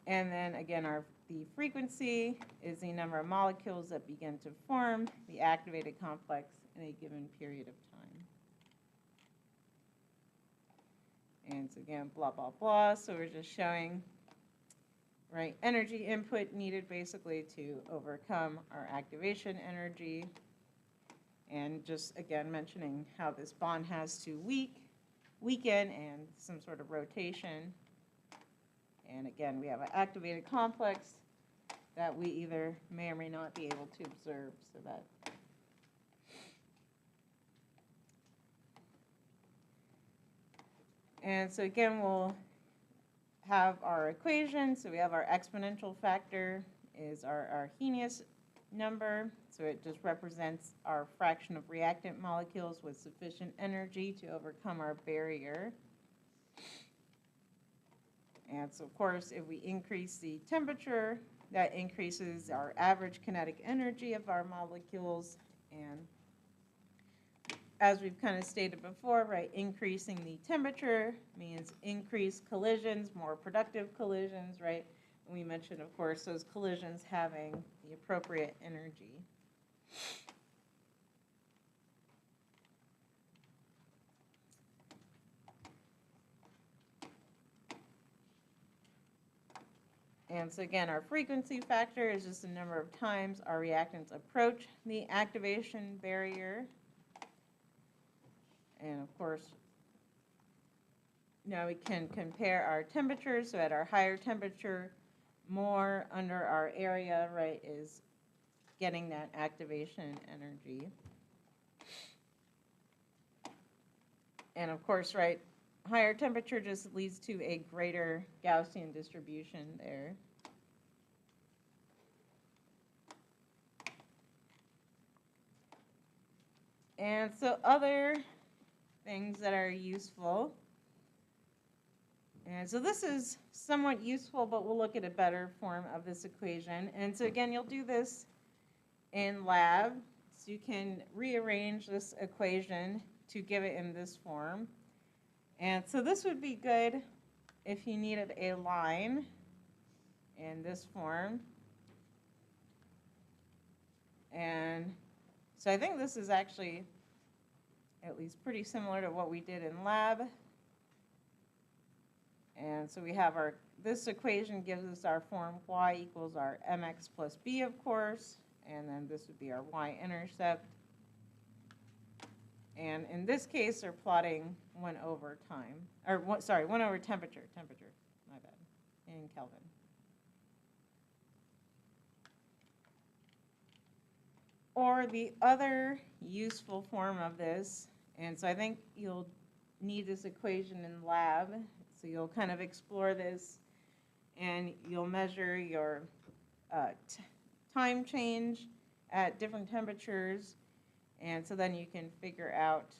And then again, the frequency is the number of molecules that begin to form the activated complex in a given period of time. And so again, blah, blah, blah. So we're just showing, right, energy input needed basically to overcome our activation energy. And just again mentioning how this bond has to weaken and some sort of rotation. And again, we have an activated complex that we either may or may not be able to observe. So that. And so again, we'll have our equation. So we have our exponential factor is our Arrhenius number. So it just represents our fraction of reactant molecules with sufficient energy to overcome our barrier. And so, of course, if we increase the temperature, that increases our average kinetic energy of our molecules. And as we've kind of stated before, right, increasing the temperature means increased collisions, more productive collisions, right? And we mentioned, of course, those collisions having the appropriate energy. And so again, our frequency factor is just the number of times our reactants approach the activation barrier. And of course, now we can compare our temperatures. So at our higher temperature, more under our area, right, is getting that activation energy. And of course, right, higher temperature just leads to a greater Gaussian distribution there. And so other things that are useful. And so this is somewhat useful, but we'll look at a better form of this equation. And so again, you'll do this in lab. So you can rearrange this equation to give it in this form. And so this would be good if you needed a line in this form. And so I think this is actually at least pretty similar to what we did in lab. And so we have this equation gives us our form y equals our mx plus b, of course, and then this would be our y-intercept. And in this case, they're plotting 1 over time, or 1 over temperature, my bad, in Kelvin. Or the other useful form of this, and so I think you'll need this equation in lab, so you'll kind of explore this, and you'll measure your time change at different temperatures, and so then you can figure out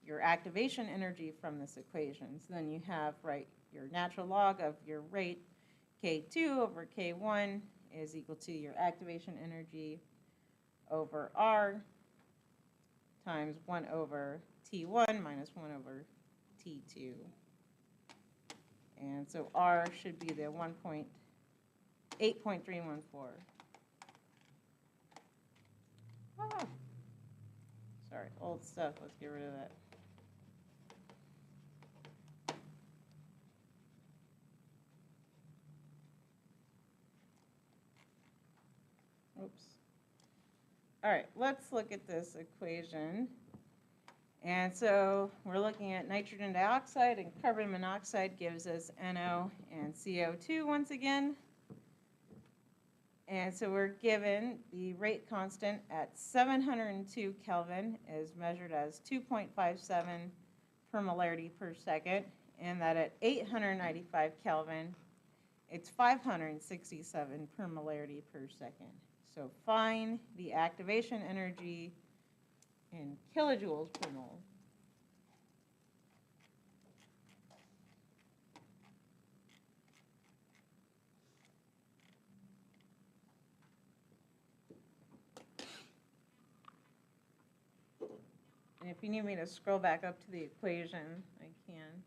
your activation energy from this equation. So then you have, right, your natural log of your rate, K2 over K1 is equal to your activation energy over R times 1 over T1 minus 1 over T2. And so R should be the 8.314. Ah. Sorry, old stuff, let's get rid of that. Oops. All right, let's look at this equation. And so we're looking at nitrogen dioxide and carbon monoxide gives us NO and CO2 once again. And so we're given the rate constant at 702 Kelvin is measured as 2.57 per molarity per second, and that at 895 Kelvin, it's 567 per molarity per second. So find the activation energy in kilojoules per mole. And if you need me to scroll back up to the equation, I can.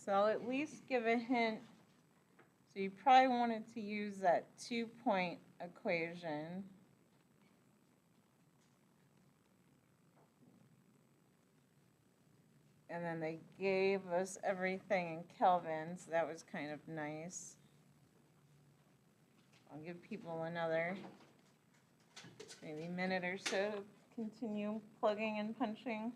So I'll at least give a hint. So you probably wanted to use that 2-point equation. And then they gave us everything in Kelvin, so that was kind of nice. I'll give people another maybe a minute or so to continue plugging and punching.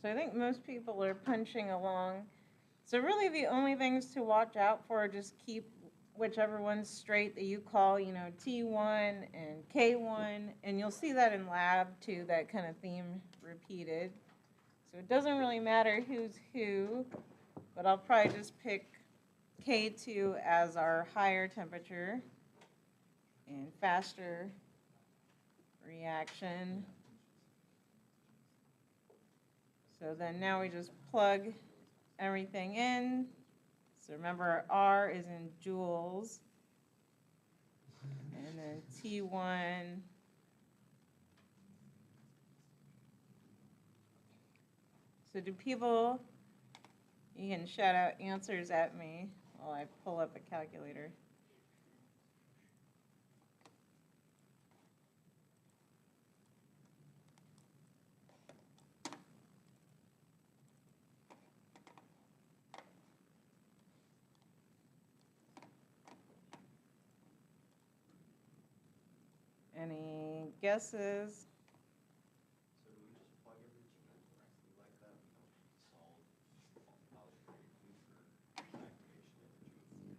So I think most people are punching along. So really the only things to watch out for are just keep whichever one's straight that you call, you know, T1 and K1, and you'll see that in lab too, that kind of theme repeated. So it doesn't really matter who's who, but I'll probably just pick K2 as our higher temperature and faster reaction. So then now we just plug everything in. So remember, R is in joules. And then T1. So do people, you can shout out answers at me while I pull up a calculator. Any guesses? So do we just plug everything in directly like that? We don't solve algebraically for activation of the juice?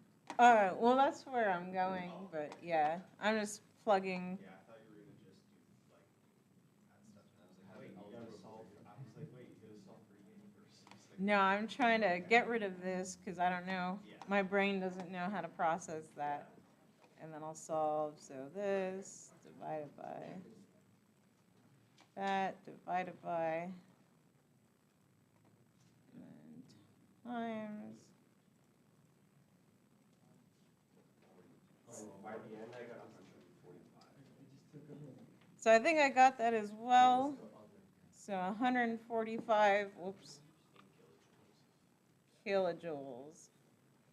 Well, that's where I'm going, but yeah, I'm just plugging. Yeah, I thought you were gonna just do like that stuff, and I was like, wait, you gotta solve. I was like, wait, you gotta solve for E first. It's like, No, I'm trying to get rid of this because I don't know. Yeah. My brain doesn't know how to process that. And then I'll solve, so this divided by that divided by and times. By the end, I got 145. So I think I got that as well. So 145, whoops, kilojoules.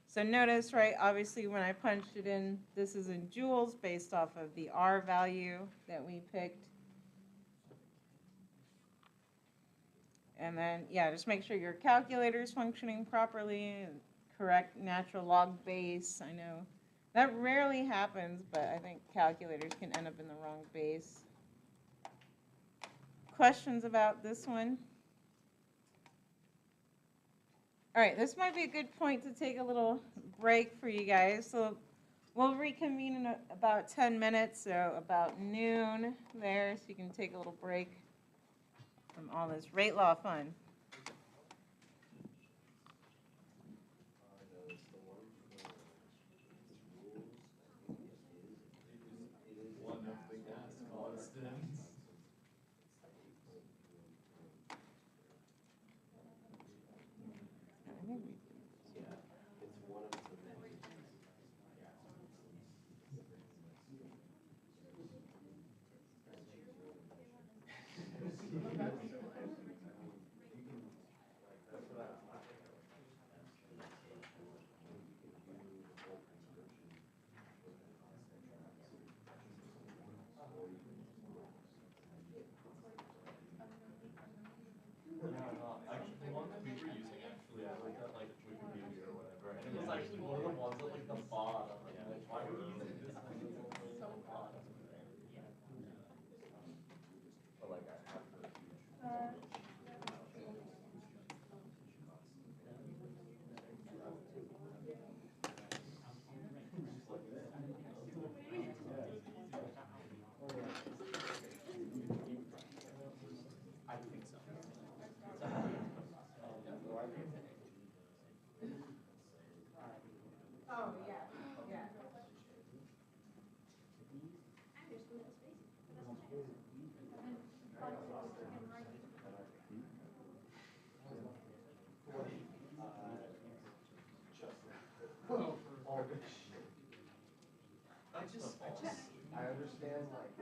So notice, right, obviously when I punched it in, this is in joules based off of the R value that we picked. And then, yeah, just make sure your calculator's functioning properly, and correct natural log base. I know that rarely happens, but I think calculators can end up in the wrong base. Questions about this one? All right, this might be a good point to take a little break for you guys. So we'll reconvene in about 10 minutes, so about noon there, so you can take a little break from all this rate law fun. One of the gas constants. I think we Yeah, it's one of the many. That's what I I understand, like.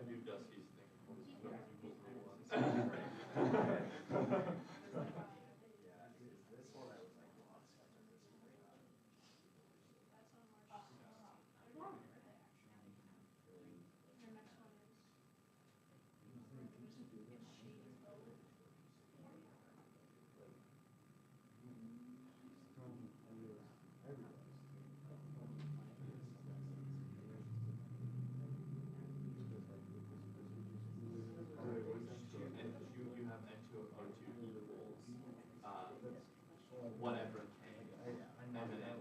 Do Dusty's thing. You have N2 of O2 equals, whatever K, and then squared.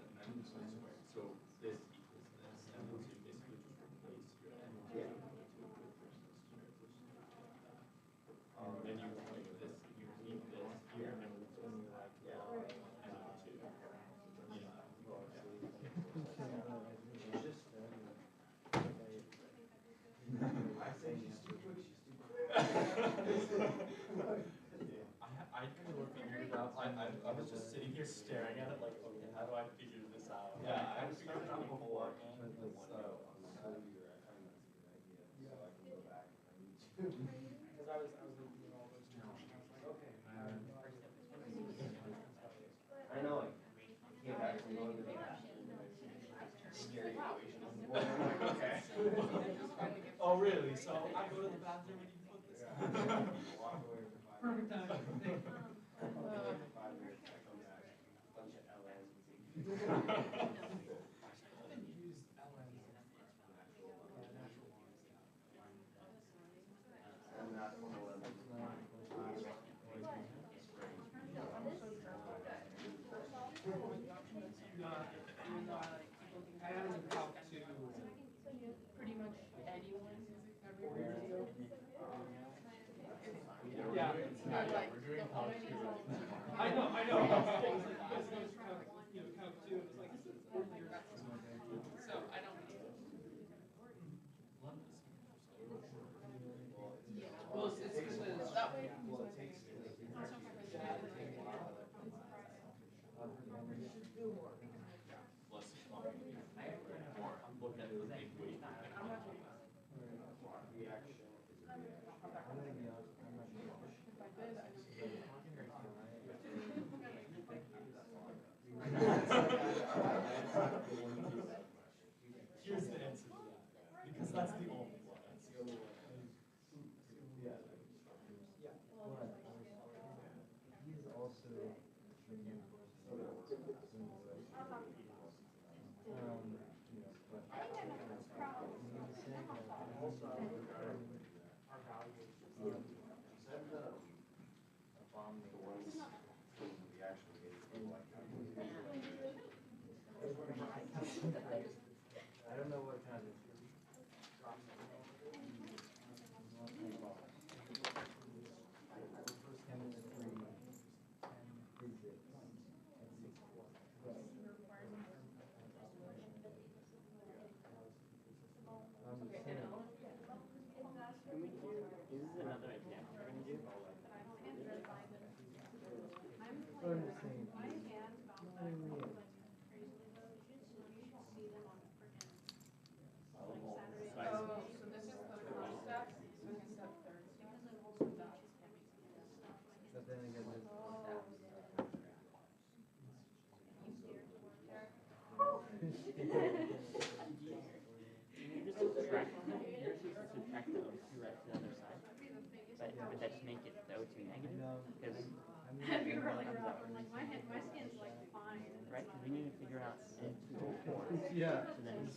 So this equals this, and then so you basically just replace your N2 of O2 with your squared. And you keep this, you keep this here, and it's only like, N2. I never figured it out. I was just sitting here staring at it like, okay, how do I figure this out? Yeah, I figured it out before. Because I was looking at all those terms, and I was like, okay. I know, like, came back from going to the scary equation. Okay. Oh, really? So I go to the bathroom and you put this. Perfect time. Thank you. 5 minutes, I come back, bunch of LNs. I haven't used LN. Natural ones. I'm not from 11. I haven't talked to pretty much anyone everywhere you go. Yeah. We're doing Calc 2. I know. I was like, you guys know it's Calc, Calc 2, it was like, this is 4 years. So I don't. Well, it's because that way. I'm looking at the equation. Here's the answer to that, because that's the only one. That's the only one. He's also I don't know what kind of chemistry and physics at 6. This is another example we're gonna do. So I'm just saying, what do you mean? So this is the first step, second step, third step. But then again, there's You just subtract, yours is to subtract the O2 right to the other side. But would that just make it the O2 negative? Because That'd be really rough. I'm like, my skin's like fine. right, because we need to figure out N2O4. yeah. So then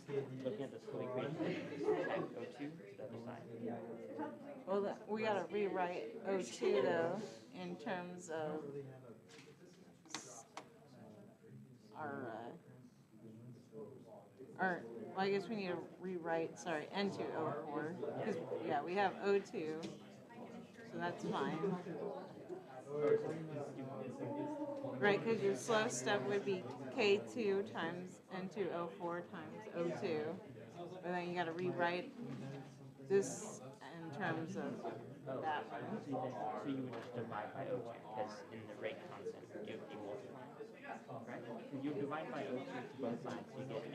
looking at the school equation, subtract O2 to the other side. Well, we gotta rewrite O2 though, in terms of our, well, I guess we need to rewrite, sorry, N2O4, because, yeah, we have O2. So so that's fine. Right, because your slow step would be K2 times N2O4 times O2. But then you gotta rewrite this in terms of that one. So you would just divide by O2, because in the rate constant, it would be multiplying, right? Because you divide by O2 to both sides, so you get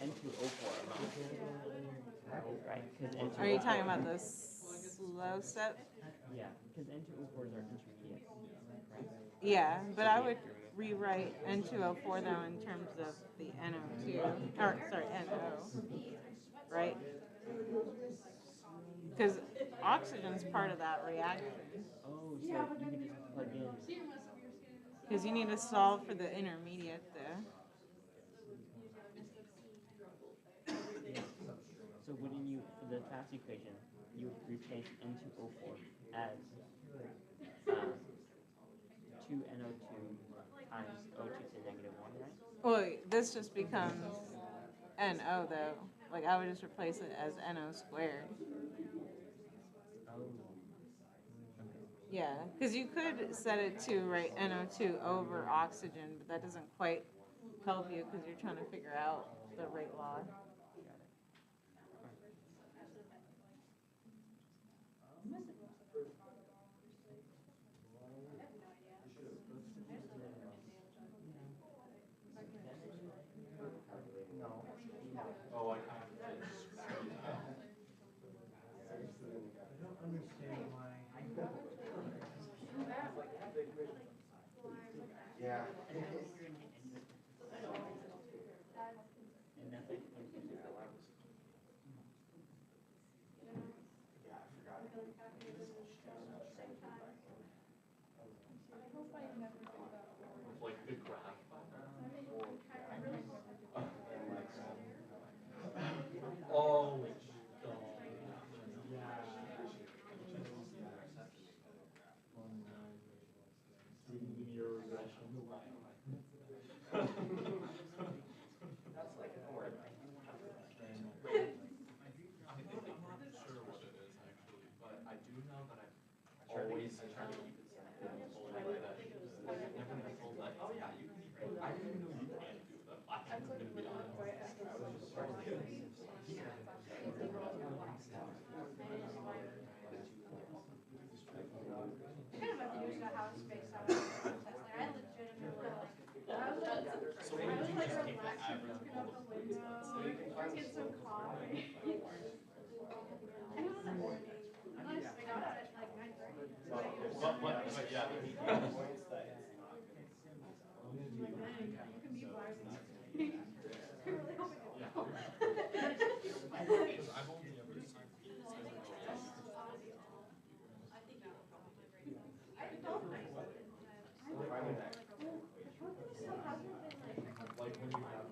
N2O4 amount, right? Are you talking about the slow step? Yeah, because N2O4s are intermediate, right? Yeah, but I would rewrite N2O4 though in terms of the NO2, or sorry, NO, right? Because oxygen's part of that reaction. Oh, so you could just plug in. Because you need to solve for the intermediate there. So wouldn't you, for the fast equation, you would replace N2O4 as 2NO2 times O2 to negative 1, right? Well, this just becomes NO though. Like I would just replace it as NO squared. Oh. Yeah, because you could set it to write NO2 over oxygen, but that doesn't quite help you because you're trying to figure out the rate law. Oh, I kind of did. I don't understand why. Yeah. And that's like, Like the graph. Oh, God. Linear regression. that's like a word. I'm not sure what it is actually, but I do know that I've always tried to keep it simple. Like that. Never been told that, oh yeah, you can eat. I didn't even know you can do them. I'm gonna be honest. I was just Kind of have to use the house space out of the test. Like I legitimately So what did you just take the average of all the foods? get some coffee. I don't know. Unless I got it at like 9:30. But yeah, the meat. You can be vibing. I really hope it Yeah, because I've only ever seen pizza. Like when you have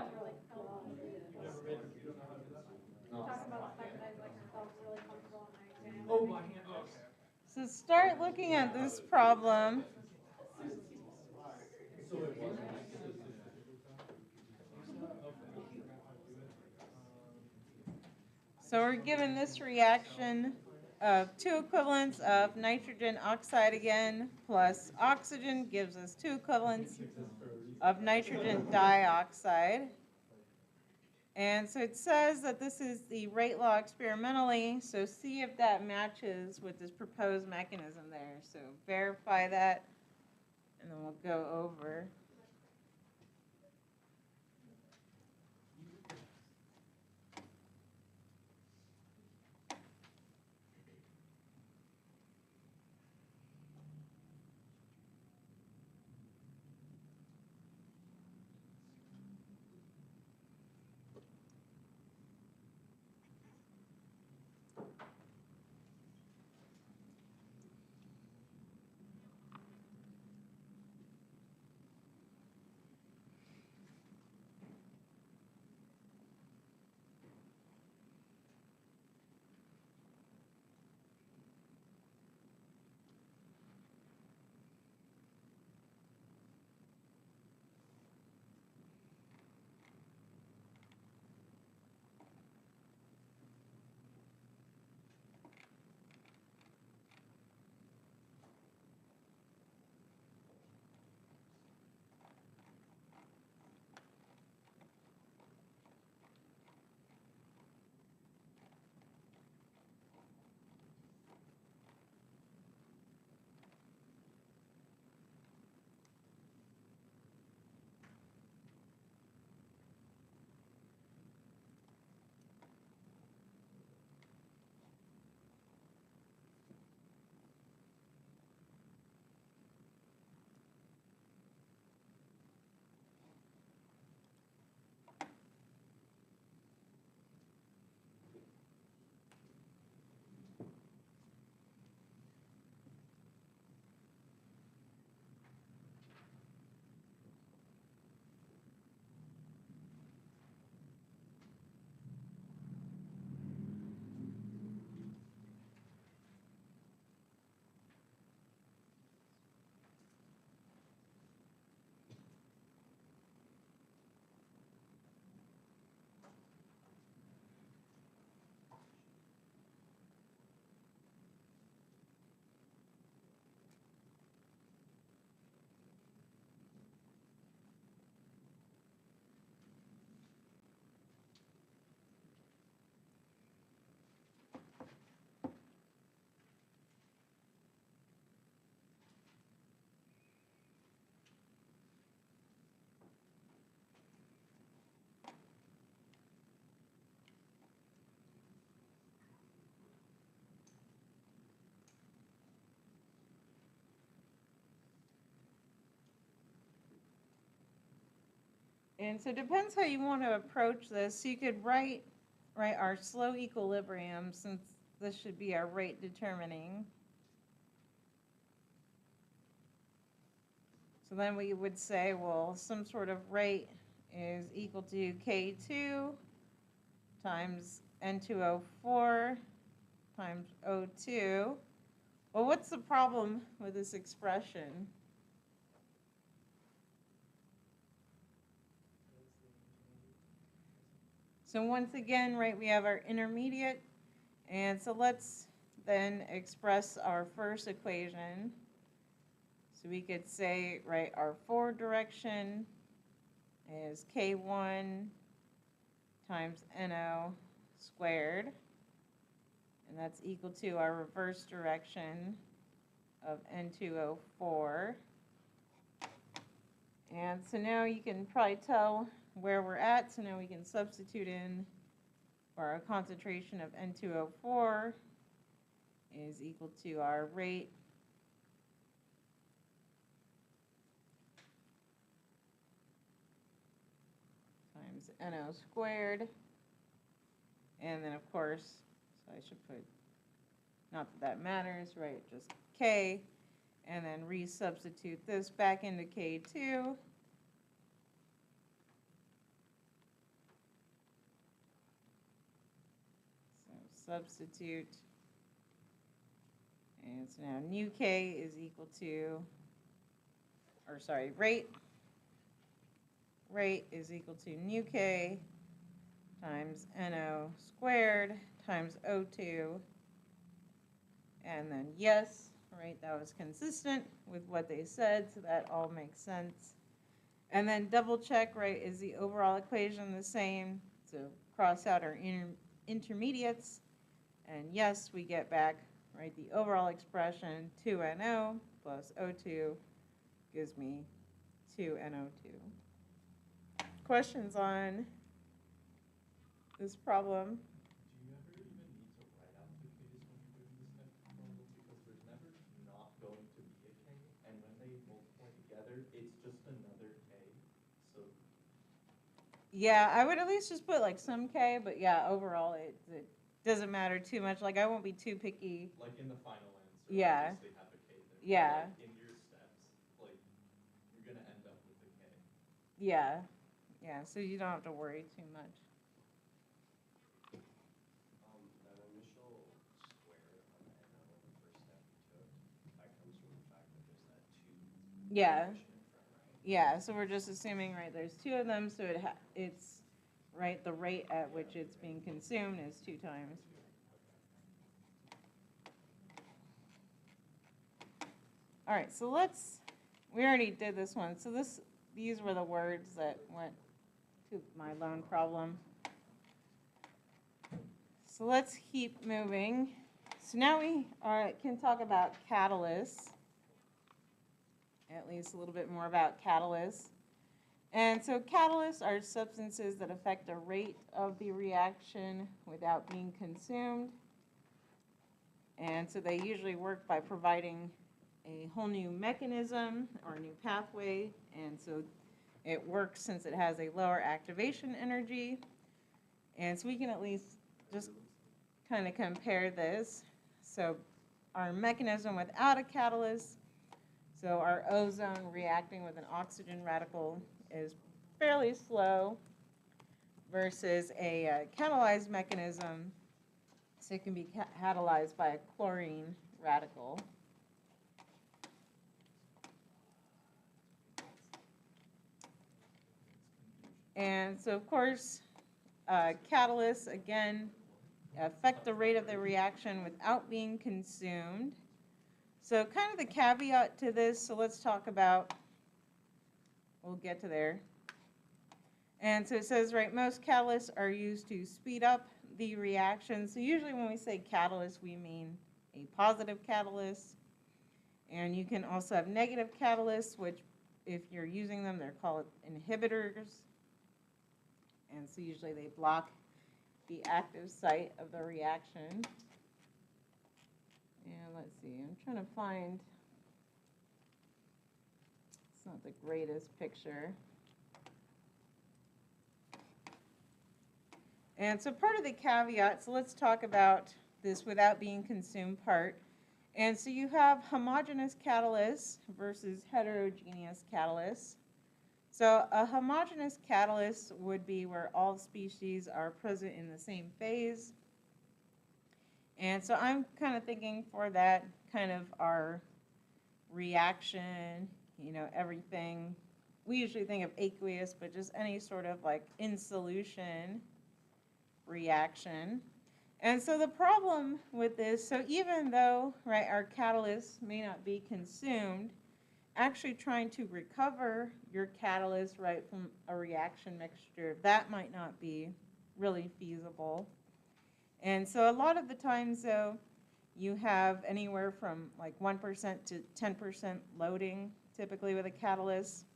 felt like a lot of the questions were like fell off. Talking about the fact that I like felt really comfortable on my exam. oh, by hand. Okay. So start looking at this problem. So it wasn't. So we're given this reaction of two equivalents of nitrogen oxide again plus oxygen gives us two equivalents of nitrogen dioxide. And so it says that this is the rate law experimentally, so see if that matches with this proposed mechanism there. So verify that, and then we'll go over. And so it depends how you want to approach this. You could write our slow equilibrium, since this should be our rate determining. So then we would say, well, some sort of rate is equal to K2 times N2O4 times O2. Well, what's the problem with this expression? So once again, right, we have our intermediate. And so let's then express our first equation. So we could say, right, our forward direction is K1 times NO squared. And that's equal to our reverse direction of N2O4. And so now you can probably tell where we're at. So now we can substitute in for our concentration of N2O4 is equal to our rate times NO squared. And then, of course, so I should put, not that that matters, right, just K. And then resubstitute this back into K2. So substitute. And so now nu K is equal to, or sorry, rate is equal to nu K times NO squared times O2. And then yes, right, that was consistent with what they said, so that all makes sense. And then double check, right, is the overall equation the same? So cross out our intermediates, and yes, we get back, right, the overall expression 2NO plus O2 gives me 2NO2. Questions on this problem? Do you ever even need to write out the K's when you're doing this type of problem? Because there's never not going to be a K, and when they multiply together, it's just another K. So Yeah, I would at least just put like some K, but yeah, overall it doesn't matter too much. Like I won't be too picky. like in the final answer, Yeah. obviously have a K there. But, Yeah. like, in your steps, like you're gonna end up with a K. Yeah, yeah, so you don't have to worry too much. That initial square on the NO, the first step you took, that comes from the fact that there's that 2 Yeah. coefficient in front, right? Yeah, so we're just assuming, right, there's 2 of them, so it's, right, the rate at which it's being consumed is 2 times. All right, so we already did this one. So these were the words that went to my loan problem. So let's keep moving. So now we can talk about catalysts, at least a little bit more about catalysts. And so catalysts are substances that affect the rate of the reaction without being consumed. And so they usually work by providing a whole new mechanism or a new pathway. And so it works since it has a lower activation energy. And so we can at least just kind of compare this. So our mechanism without a catalyst, so our ozone reacting with an oxygen radical is fairly slow versus a catalyzed mechanism. So it can be catalyzed by a chlorine radical. And so, of course, catalysts, again, affect the rate of the reaction without being consumed. So kind of the caveat to this, so let's talk about, we'll get to there. And so it says, right, most catalysts are used to speed up the reaction. So usually when we say catalyst, we mean a positive catalyst. And you can also have negative catalysts, which if you're using them, they're called inhibitors. And so usually they block the active site of the reaction. And let's see, I'm trying to find, it's not the greatest picture. And so part of the caveat, so let's talk about this without being consumed part. And so you have homogeneous catalysts versus heterogeneous catalysts. So a homogeneous catalyst would be where all species are present in the same phase. And so I'm kind of thinking for that kind of our reaction, everything. We usually think of aqueous, but just any sort of like in solution reaction. And so the problem with this, so even though, right, our catalyst may not be consumed, actually trying to recover your catalyst, right, from a reaction mixture, that might not be really feasible. And so a lot of the times, though, you have anywhere from like 1% to 10% loading, typically with a catalyst.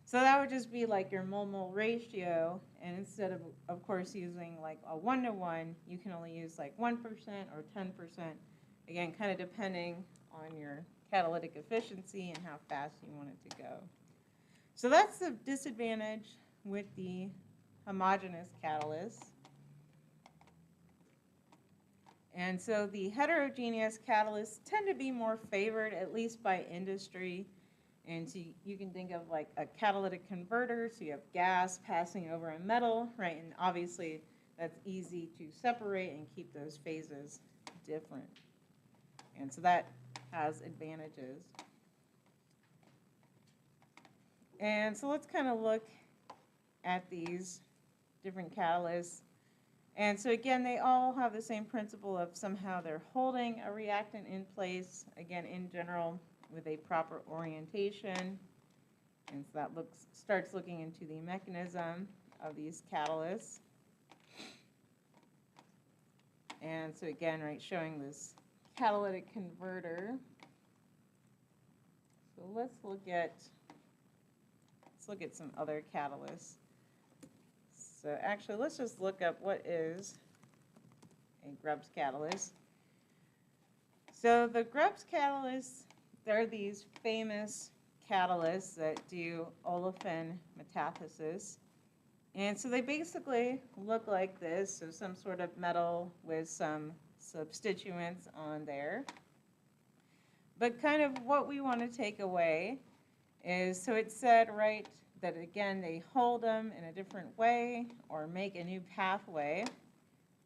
So that would just be like your mole-mole ratio, and instead of course, using like a 1-to-1, you can only use like 1% or 10%, again, kind of depending on your catalytic efficiency and how fast you want it to go. So that's the disadvantage with the homogeneous catalyst. And so the heterogeneous catalysts tend to be more favored, at least by industry. And so you can think of like a catalytic converter, so you have gas passing over a metal, right? And obviously that's easy to separate and keep those phases different. And so that has advantages. And so let's kind of look at these different catalysts. And so again, they all have the same principle of somehow they're holding a reactant in place, again, in general, with a proper orientation. And so that starts looking into the mechanism of these catalysts. And so again, right, showing this catalytic converter. So let's look at some other catalysts. So actually, let's just look up what is a Grubbs catalyst. So the Grubbs catalysts, they're these famous catalysts that do olefin metathesis. And so they basically look like this, so some sort of metal with some substituents on there. But kind of what we want to take away is, so it said, right, that again, they hold them in a different way or make a new pathway.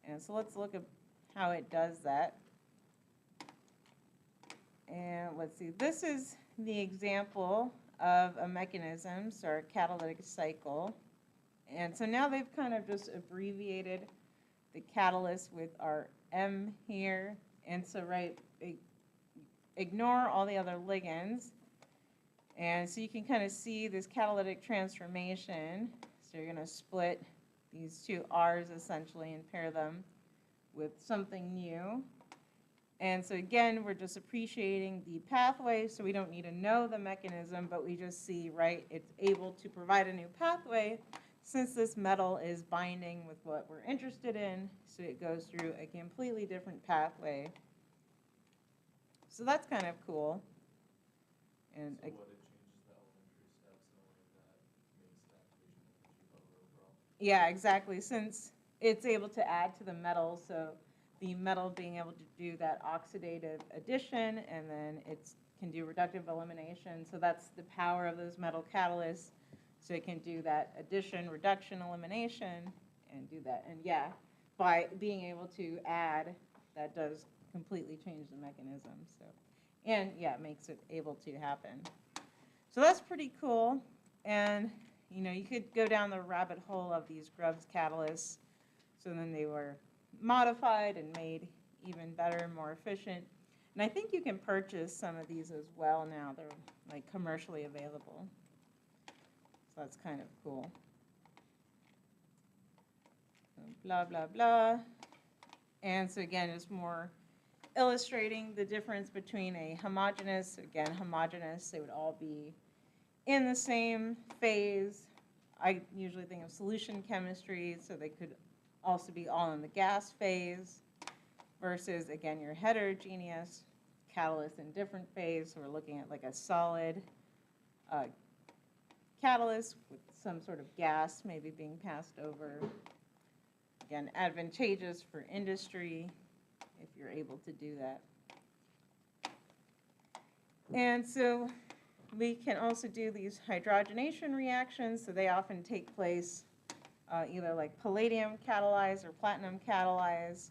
And so let's look at how it does that. And let's see, this is the example of a mechanism, so our catalytic cycle. And so now they've kind of just abbreviated the catalyst with our M here. And so, right, ignore all the other ligands. And so you can kind of see this catalytic transformation. So you're going to split these two R's essentially and pair them with something new. And so again, we're just appreciating the pathway, so we don't need to know the mechanism, but we just see, right, it's able to provide a new pathway since this metal is binding with what we're interested in, so it goes through a completely different pathway. So that's kind of cool. And So what, it changes the elementary steps in a way that makes the activation energy lower overall? yeah, exactly, since it's able to add to the metal, so the metal being able to do that oxidative addition, and then it can do reductive elimination. So that's the power of those metal catalysts. So it can do that addition, reduction, elimination, and do that. And yeah, by being able to add, that does completely change the mechanism. So, and yeah, it makes it able to happen. So that's pretty cool. And you could go down the rabbit hole of these Grubbs catalysts. So then they were modified and made even better, more efficient. And I think you can purchase some of these as well now. They're like commercially available. So that's kind of cool. So blah, blah, blah. And so again, it's more illustrating the difference between a homogeneous, again, homogeneous, they would all be in the same phase. I usually think of solution chemistry, so they could also be all in the gas phase, versus, again, your heterogeneous catalyst in different phase. So we're looking at like a solid catalyst with some sort of gas maybe being passed over. again, advantageous for industry if you're able to do that. And so we can also do these hydrogenation reactions, so they often take place either like palladium catalyzed or platinum catalyzed.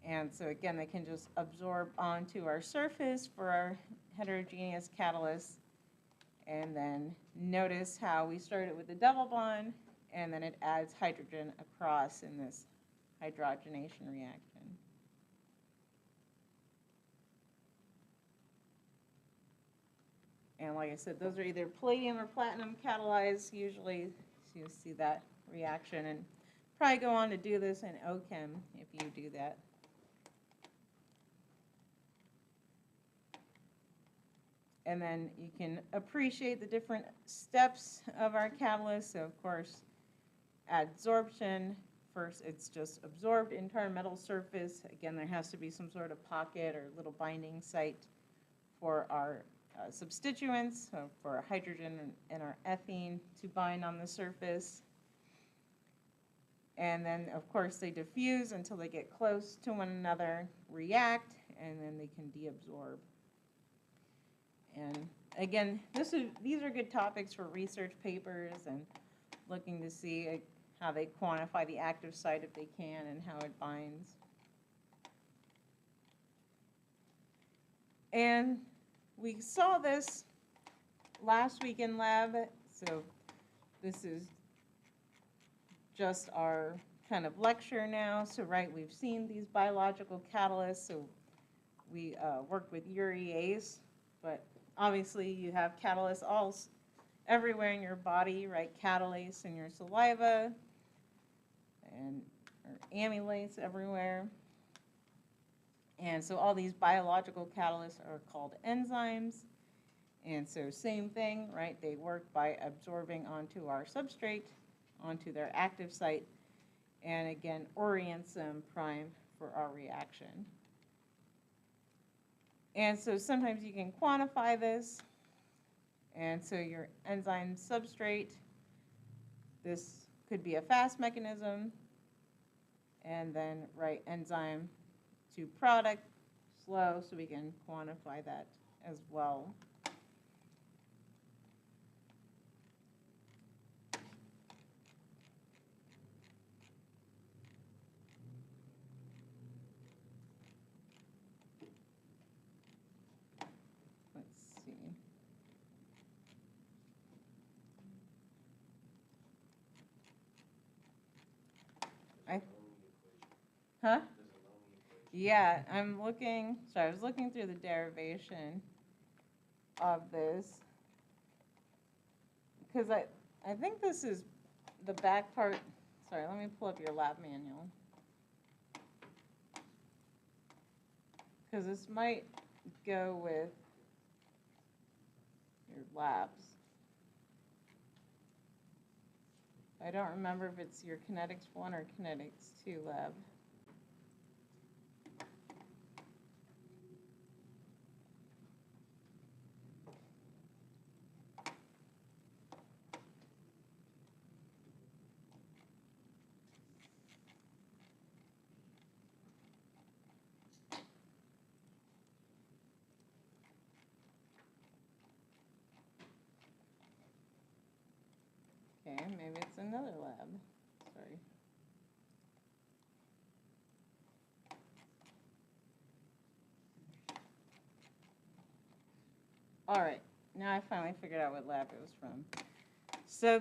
And so again, they can just absorb onto our surface for our heterogeneous catalysts. And then notice how we started with the double bond, and then it adds hydrogen across in this hydrogenation reaction. And like I said, those are either palladium or platinum catalyzed usually, so you'll see that reaction. And probably go on to do this in OChem if you do that. And then you can appreciate the different steps of our catalyst. So of course, adsorption, first it's just absorbed into our metal surface. Again, there has to be some sort of pocket or little binding site for our substituents, so for our hydrogen and our ethene to bind on the surface. And then of course they diffuse until they get close to one another, react, and then they can deabsorb. And again, these are good topics for research papers and looking to see how they quantify the active site if they can and how it binds. And we saw this last week in lab, so this is just our kind of lecture now. So we've seen these biological catalysts, so we worked with urease, but obviously you have catalysts everywhere in your body, right? Catalase in your saliva, and or amylase everywhere. And so all these biological catalysts are called enzymes. And so same thing, right? They work by absorbing onto our substrate, onto their active site, and again, orients them prime for our reaction. And so sometimes you can quantify this. And so your enzyme substrate, this could be a fast mechanism, and then right enzyme to product, slow, so we can quantify that as well. Let's see. Huh? Yeah, I was looking through the derivation of this, because I think this is the back part. Sorry, let me pull up your lab manual, because this might go with your labs. I don't remember if it's your kinetics 1 or kinetics 2 lab. Okay, maybe it's another lab. Sorry. All right, now I finally figured out what lab it was from. So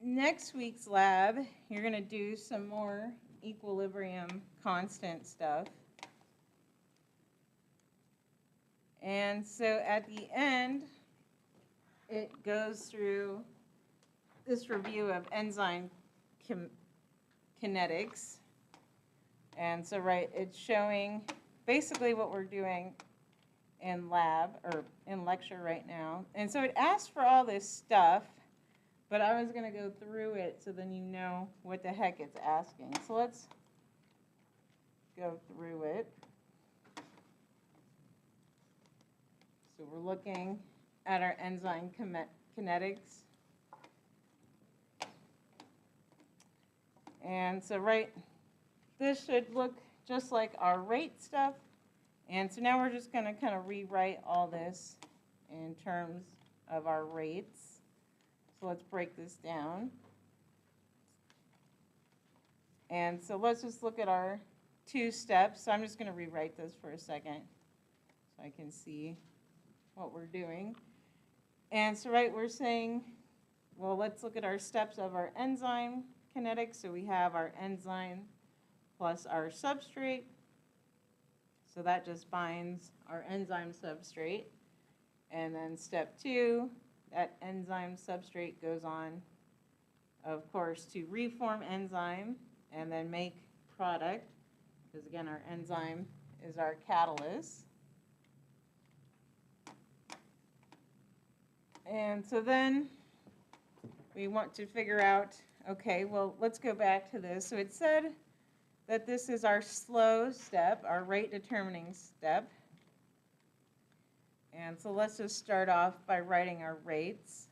next week's lab, you're going to do some more equilibrium constant stuff. And so at the end, it goes through this review of enzyme kinetics. And so, right, it's showing basically what we're doing in lab or in lecture right now. And so it asked for all this stuff, but I was going to go through it so then you know what the heck it's asking. So let's go through it. So we're looking at our enzyme kinetics. And so this should look just like our rate stuff. And so now we're just going to kind of rewrite all this in terms of our rates. So let's break this down. And so let's just look at our 2 steps. So I'm just going to rewrite this for a second so I can see what we're doing. And so we're saying, well, let's look at our steps of our enzyme kinetics. So we have our enzyme plus our substrate. So that just binds our enzyme substrate. And then step 2, that enzyme substrate goes on, of course, to reform enzyme and then make product, because again, our enzyme is our catalyst. And so then we want to figure out, okay, well, let's go back to this. So it said that this is our slow step, our rate determining step. And so let's just start off by writing our rates.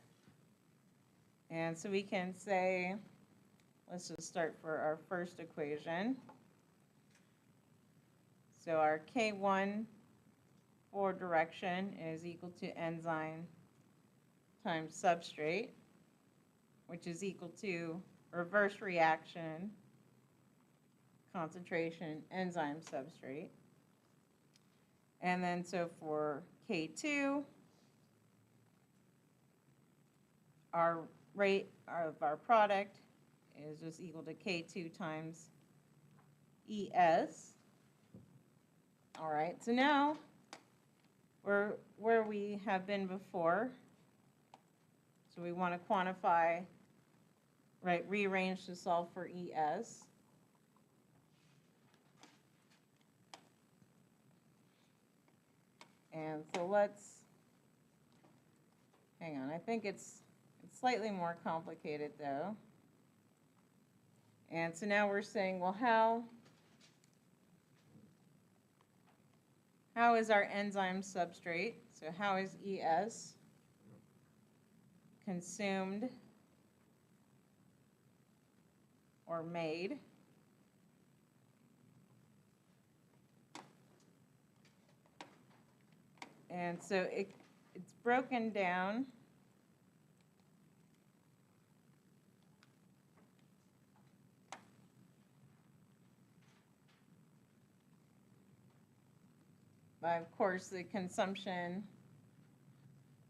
And so we can say, let's just start for our first equation. So our K1 for direction is equal to enzyme times substrate, which is equal to reverse reaction, concentration, enzyme substrate. And then so for K2, our rate of our product is just equal to K2 times ES. All right, so now we're where we have been before. So we want to quantify, rearrange to solve for ES. And so let's, hang on, I think it's slightly more complicated though. And so now we're saying, well, how is our enzyme substrate? So how is ES consumed or made? And so it's broken down by, of course, the consumption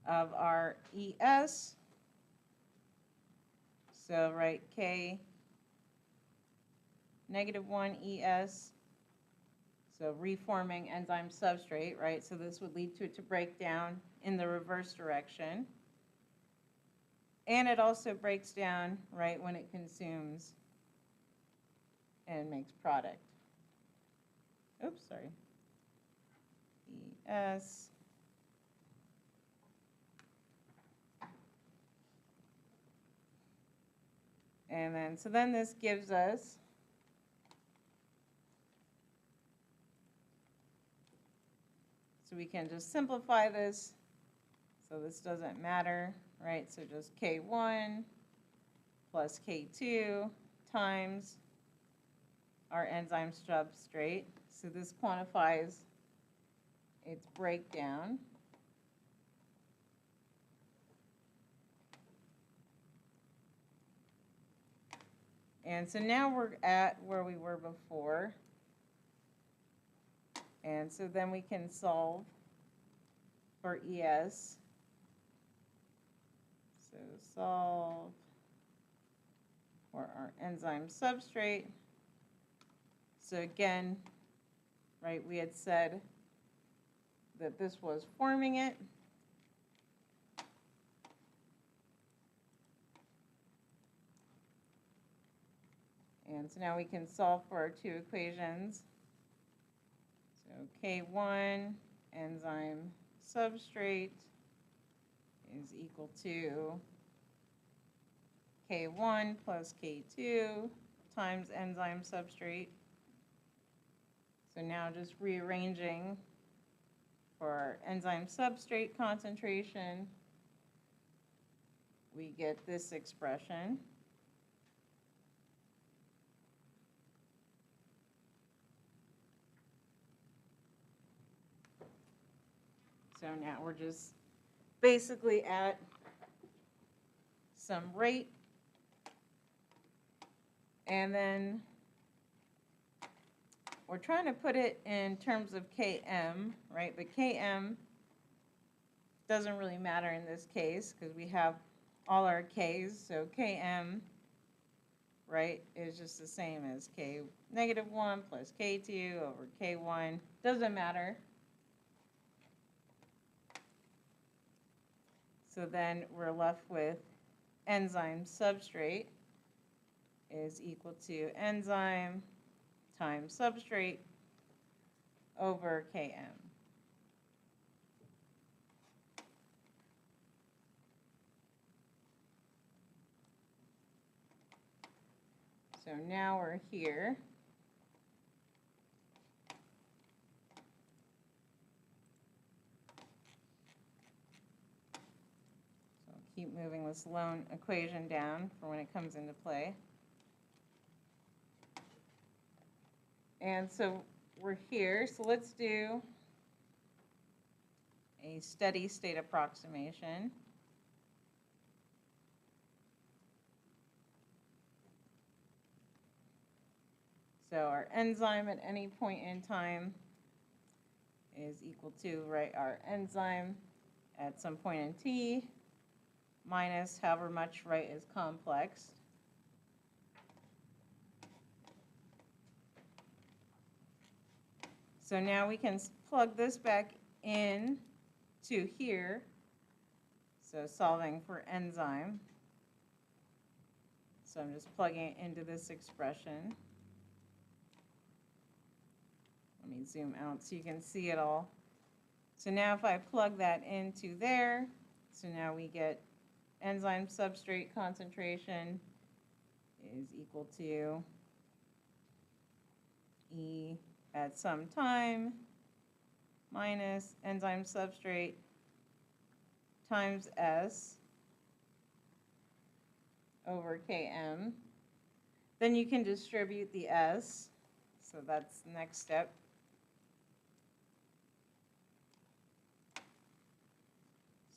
of our ES. So K -1 ES. So reforming enzyme substrate, right? So this would lead to it to break down in the reverse direction. And it also breaks down, when it consumes and makes product. Oops, sorry. ES. And then, so then this gives us so we can just simplify this. So this doesn't matter, right? So just K1 plus K2 times our enzyme substrate. So this quantifies its breakdown. And so now we're at where we were before. And so then we can solve for ES. So solve for our enzyme substrate. So again, we had said that this was forming it. And so now we can solve for our 2 equations. So K1 enzyme substrate is equal to K1 plus K2 times enzyme substrate. So now just rearranging for our enzyme substrate concentration, we get this expression. So now we're just basically at some rate. And then we're trying to put it in terms of km, right? But km doesn't really matter in this case because we have all our k's. So km, right, is just the same as k negative 1 plus k2 over k1. Doesn't matter. So then we're left with enzyme substrate is equal to enzyme times substrate over km. So now we're here. So I'll keep moving this lone equation down for when it comes into play. And so we're here, so let's do a steady state approximation. So our enzyme at any point in time is equal to, right, our enzyme at some point in t minus however much, right, is complexed. So now we can plug this back in to here. So solving for enzyme. So I'm just plugging it into this expression. Let me zoom out so you can see it all. So now if I plug that into there, so now we get enzyme substrate concentration is equal to E at some time minus enzyme substrate times S over Km. Then you can distribute the S, so that's the next step.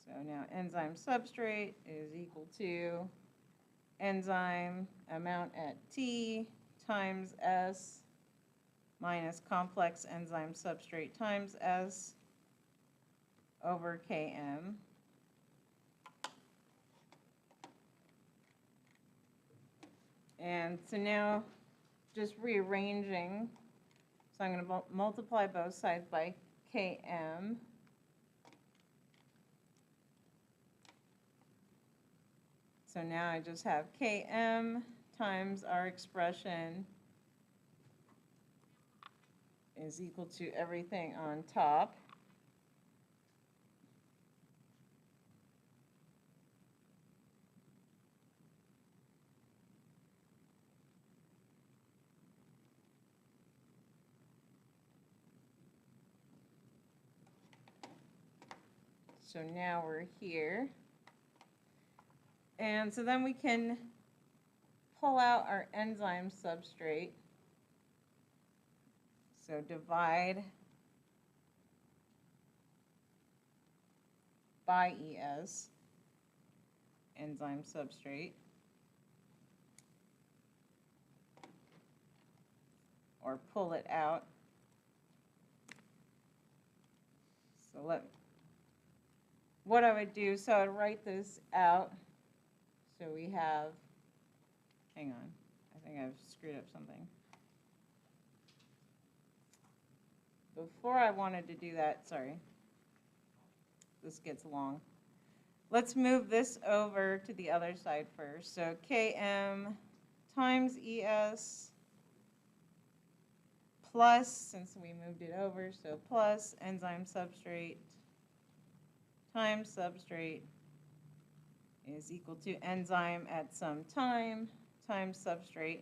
So now enzyme substrate is equal to enzyme amount at T times S minus complex enzyme substrate times S over Km. And so now just rearranging, so I'm going to multiply both sides by Km. So now I just have Km times our expression is equal to everything on top. So now we're here. And so then we can pull out our enzyme substrate. So divide by ES, enzyme substrate, or pull it out. So what I would do, so I'd write this out. So we have, hang on, I think I've screwed up something. Before I wanted to do that, sorry, this gets long. Let's move this over to the other side first. So Km times ES plus, since we moved it over, so plus enzyme substrate times substrate is equal to enzyme at some time times substrate.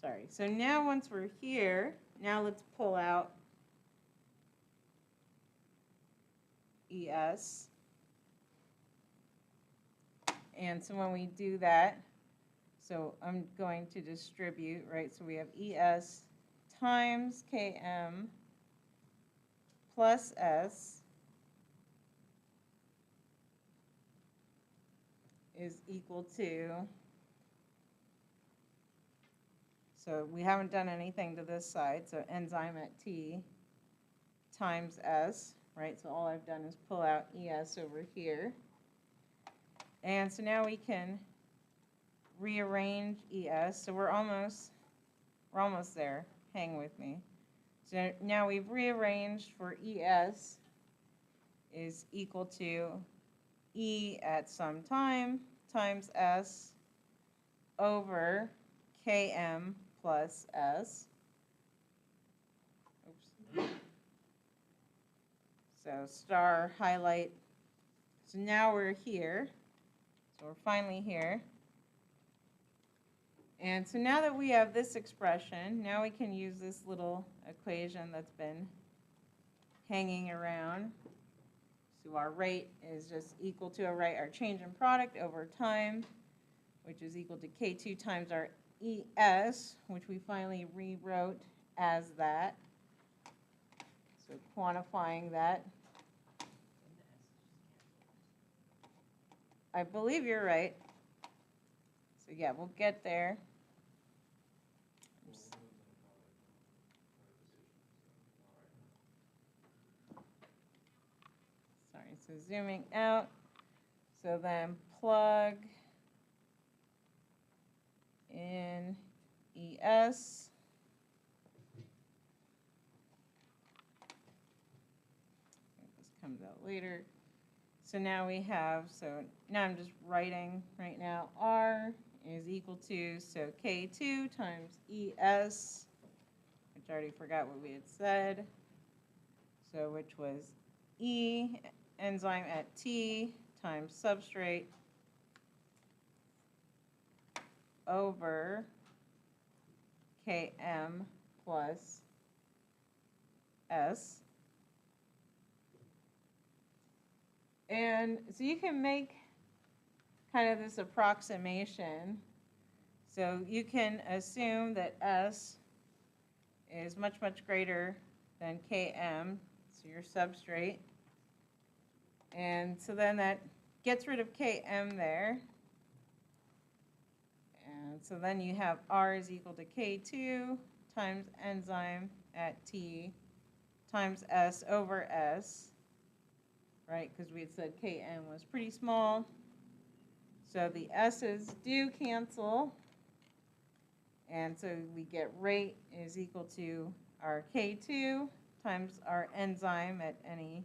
Sorry, so now once we're here, now let's pull out ES. And so when we do that, so I'm going to distribute, right? So we have ES times Km plus S is equal to, so we haven't done anything to this side, so enzyme at T times S, right? So all I've done is pull out ES over here. And so now we can rearrange ES. So we're almost there. Hang with me. So now we've rearranged for ES is equal to E at some time times S over Km plus S. Oops. So star highlight. So now we're here. So we're finally here. And so now that we have this expression, now we can use this little equation that's been hanging around. So our rate is just equal to our change in product over time, which is equal to K2 times our ES, which we finally rewrote as that. So quantifying that. I believe you're right. So yeah, we'll get there. Oops. Sorry, so zooming out. So then plug in ES. This comes out later. So now we have, so now I'm just writing right now, R is equal to, so K2 times ES, which I already forgot what we had said. So which was E enzyme at T times substrate over Km plus S. And so you can make kind of this approximation. So you can assume that S is much, much greater than Km, so your substrate. And so then that gets rid of Km there. And so then you have R is equal to K2 times enzyme at T times S over S, right? Because we had said Km was pretty small. So the S's do cancel. And so we get rate is equal to our K2 times our enzyme at any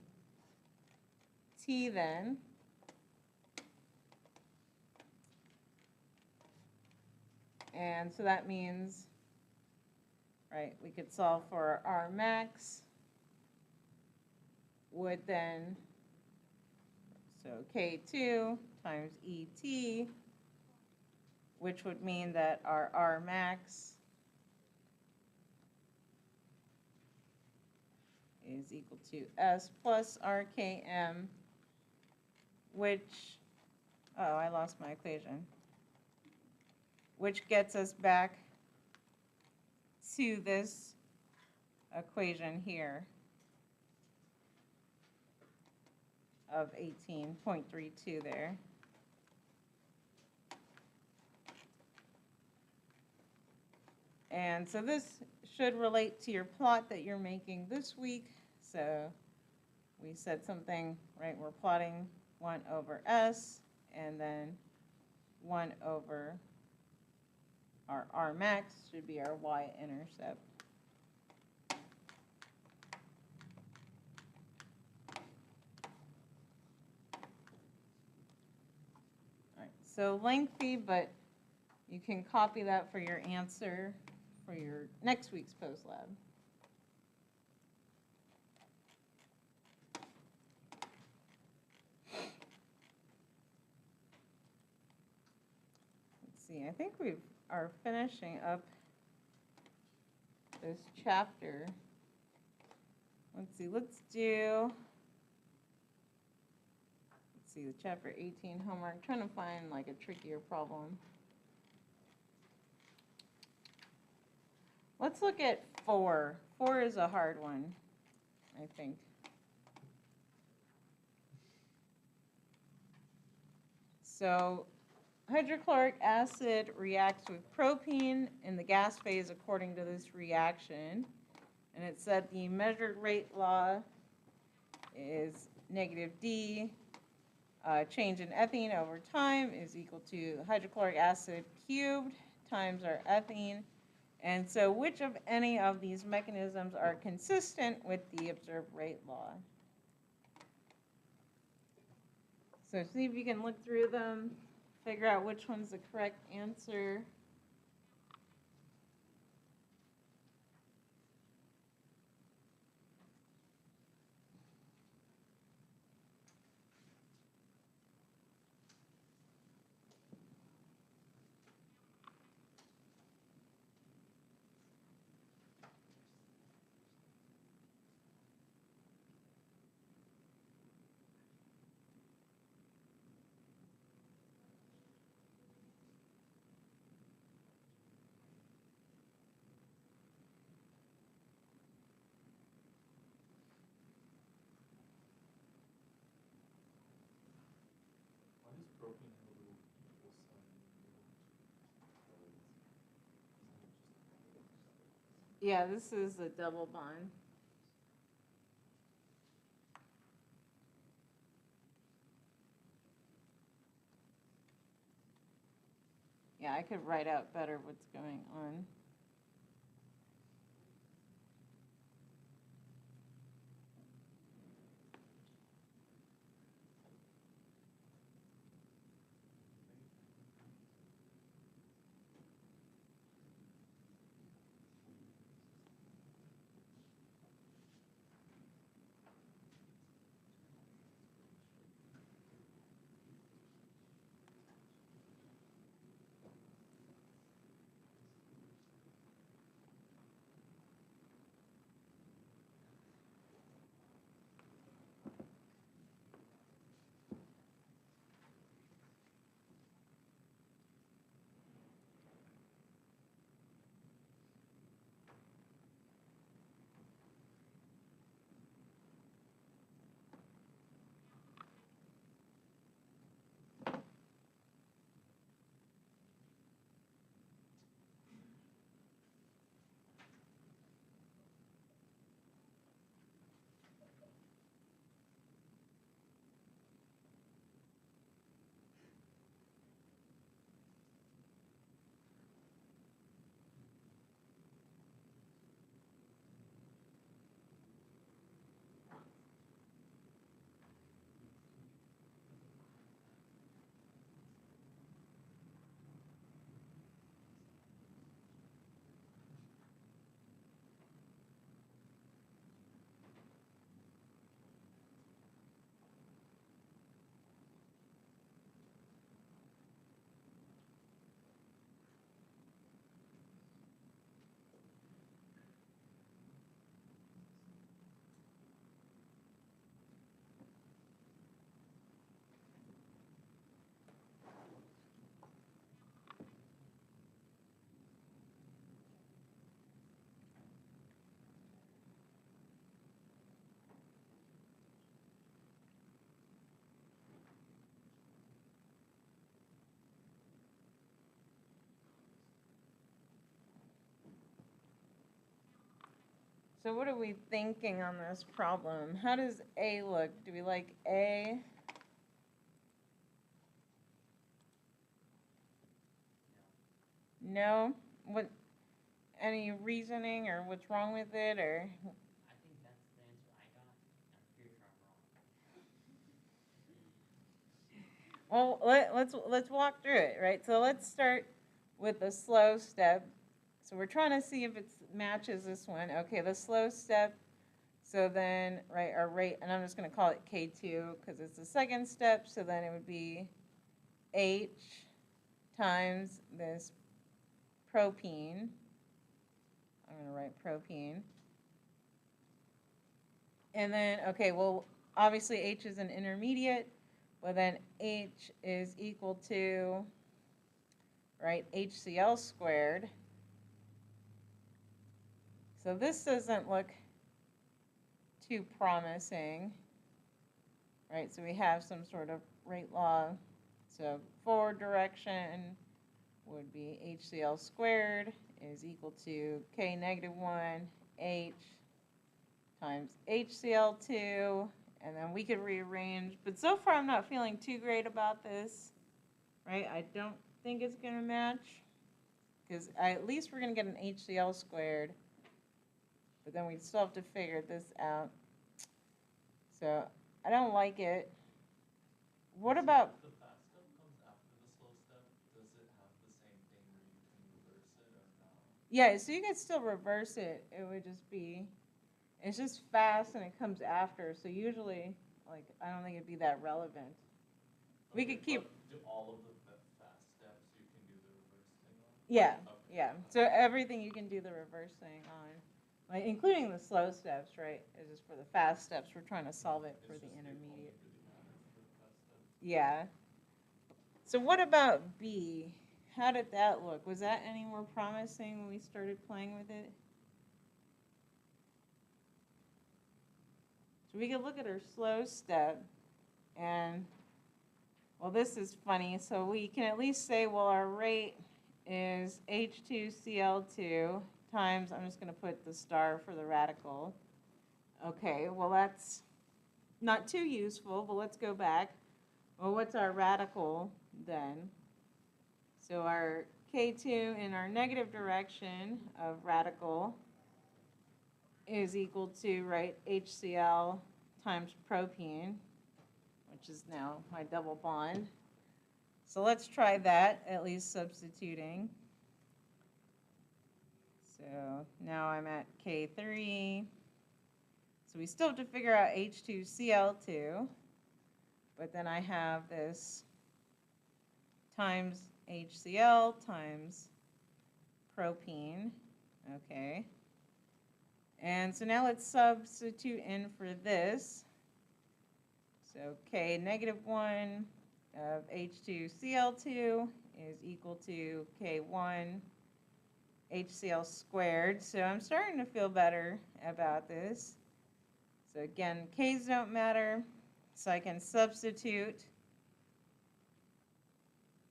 T then. And so that means, right, we could solve for our max would then, so K2 times ET, which would mean that our R max is equal to S plus RKM, which, oh, I lost my equation, which gets us back to this equation here of 18.32 there. And so this should relate to your plot that you're making this week. So we said something, right, we're plotting 1 over S and then 1 over our R max should be our y-intercept. All right, so lengthy, but you can copy that for your answer for your next week's post lab. Let's see, I think we are finishing up this chapter. Let's see, let's see, the chapter 18 homework. I'm trying to find like a trickier problem. Let's look at 4. 4 is a hard one, I think. So hydrochloric acid reacts with propene in the gas phase according to this reaction. And it said the measured rate law is negative D. Change in ethene over time is equal to hydrochloric acid cubed times our ethene. And so which of any of these mechanisms are consistent with the observed rate law? So see if you can look through them, figure out which one's the correct answer. Why does propane have a little equal sign? Yeah, this is a double bond. Yeah, I could write out better what's going on. So what are we thinking on this problem? How does A look? Do we like A? No? What, any reasoning or what's wrong with it or? I think that's the answer I got. I'm pretty sure I'm wrong. Well, let's walk through it, right? So let's start with the slow step. So we're trying to see if it matches this one. Okay, the slow step. So then, right, our rate, and I'm just going to call it K2 because it's the second step. So then it would be H times this propene. I'm going to write propene. And then, okay, well, obviously H is an intermediate. Well, then H is equal to, right, HCl squared. So this doesn't look too promising, right? So we have some sort of rate law So forward direction would be HCl squared is equal to K negative 1 H times HCl2, and then we could rearrange. But so far I'm not feeling too great about this, right? I don't think it's going to match, because at least we're going to get an HCl squared, but then we still have to figure this out. So I don't like it. What about, The fast step comes after the slow step. Does it have the same thing where you can reverse it or no? yeah, so you could still reverse it. It would just be, it's just fast and it comes after. So usually, like, I don't think it'd be that relevant. We could keep, Do all of the fast steps you can do the reverse thing on? yeah, Okay. yeah. So everything you can do the reverse thing on, like, including the slow steps, right? It's just for the fast steps, we're trying to solve it for It's the just intermediate. only really matters for the fast steps. Yeah. So what about B? How did that look? Was that any more promising when we started playing with it? So we could look at our slow step, and, well, this is funny. So we can at least say, well, our rate is H2Cl2 times, I'm just going to put the star for the radical. Okay, well, that's not too useful, but let's go back. Well, what's our radical then? So our K2 in our negative direction of radical is equal to, right, HCl times propene, which is now my double bond. So let's try that, at least substituting. So now I'm at K3. So we still have to figure out H2Cl2, but then I have this times HCl times propene, okay. And so now let's substitute in for this. So K negative 1 of H2Cl2 is equal to K1 HCl squared. So I'm starting to feel better about this. So again, K's don't matter, so I can substitute.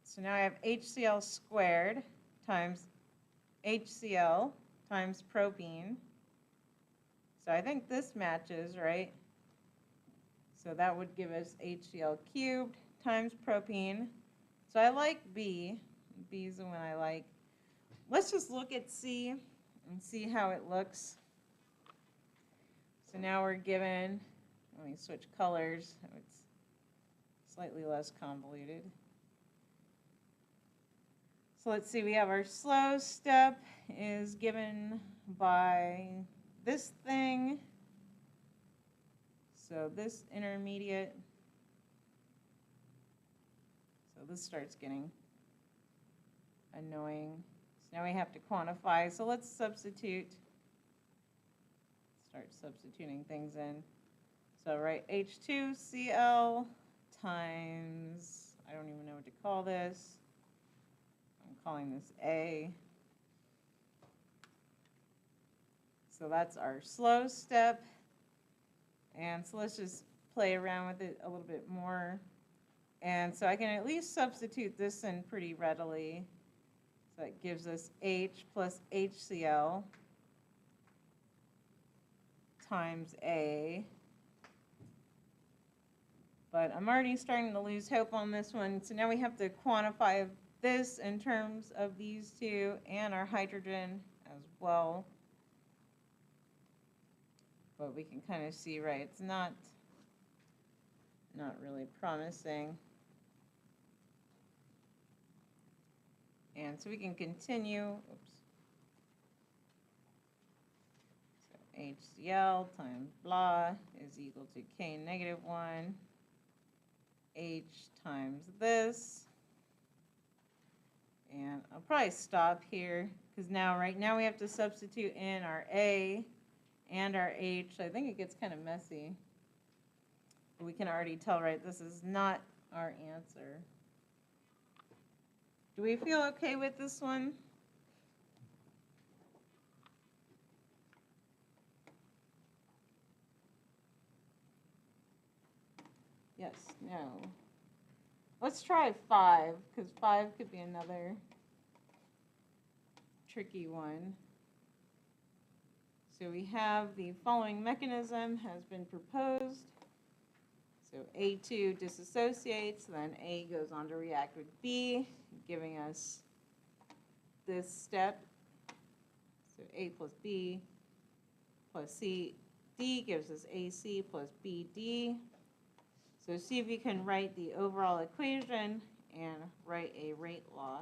So now I have HCl squared times HCl times propene. So I think this matches, right? So that would give us HCl cubed times propene. So I like B. B is the one I like. Let's just look at C and see how it looks. So now we're given, let me switch colors so it's slightly less convoluted. So let's see, we have our slow step is given by this thing. So this intermediate, so this starts getting annoying. So now we have to quantify. So let's substitute, start substituting things in. So right, H2Cl times, I don't even know what to call this. I'm calling this A. So that's our slow step. And so let's just play around with it a little bit more. And so I can at least substitute this in pretty readily. So it gives us H plus HCl times A. But I'm already starting to lose hope on this one. So now we have to quantify this in terms of these two and our hydrogen as well. But we can kind of see, right, it's not really promising. And so we can continue, oops. So HCl times blah is equal to K negative 1, H times this. And I'll probably stop here, because now, right now we have to substitute in our A and our H. I think it gets kind of messy. But we can already tell, right, this is not our answer. Do we feel okay with this one? Yes, no. Let's try 5, because 5 could be another tricky one. So we have the following mechanism has been proposed. So A2 disassociates, then A goes on to react with B, giving us this step. So A plus B plus C D gives us AC plus BD. So see if you can write the overall equation and write a rate law.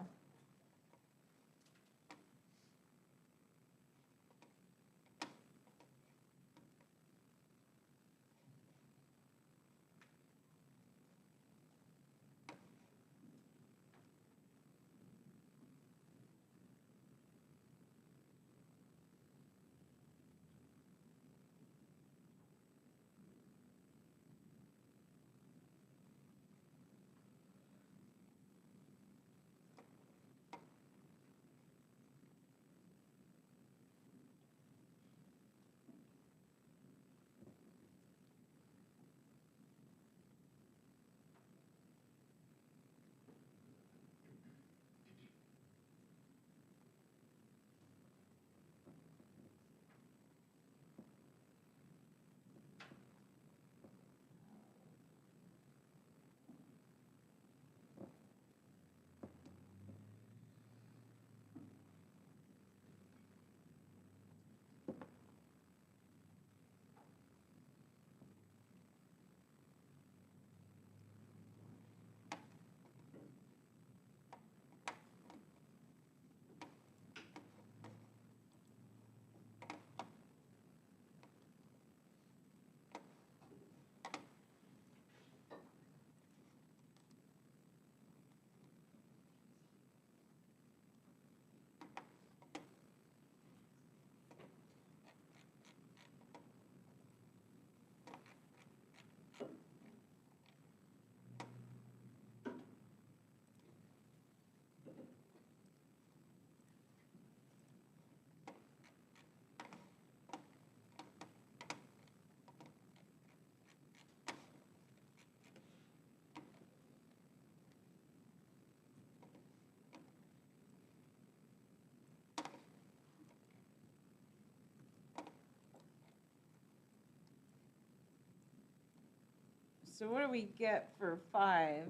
So what do we get for 5?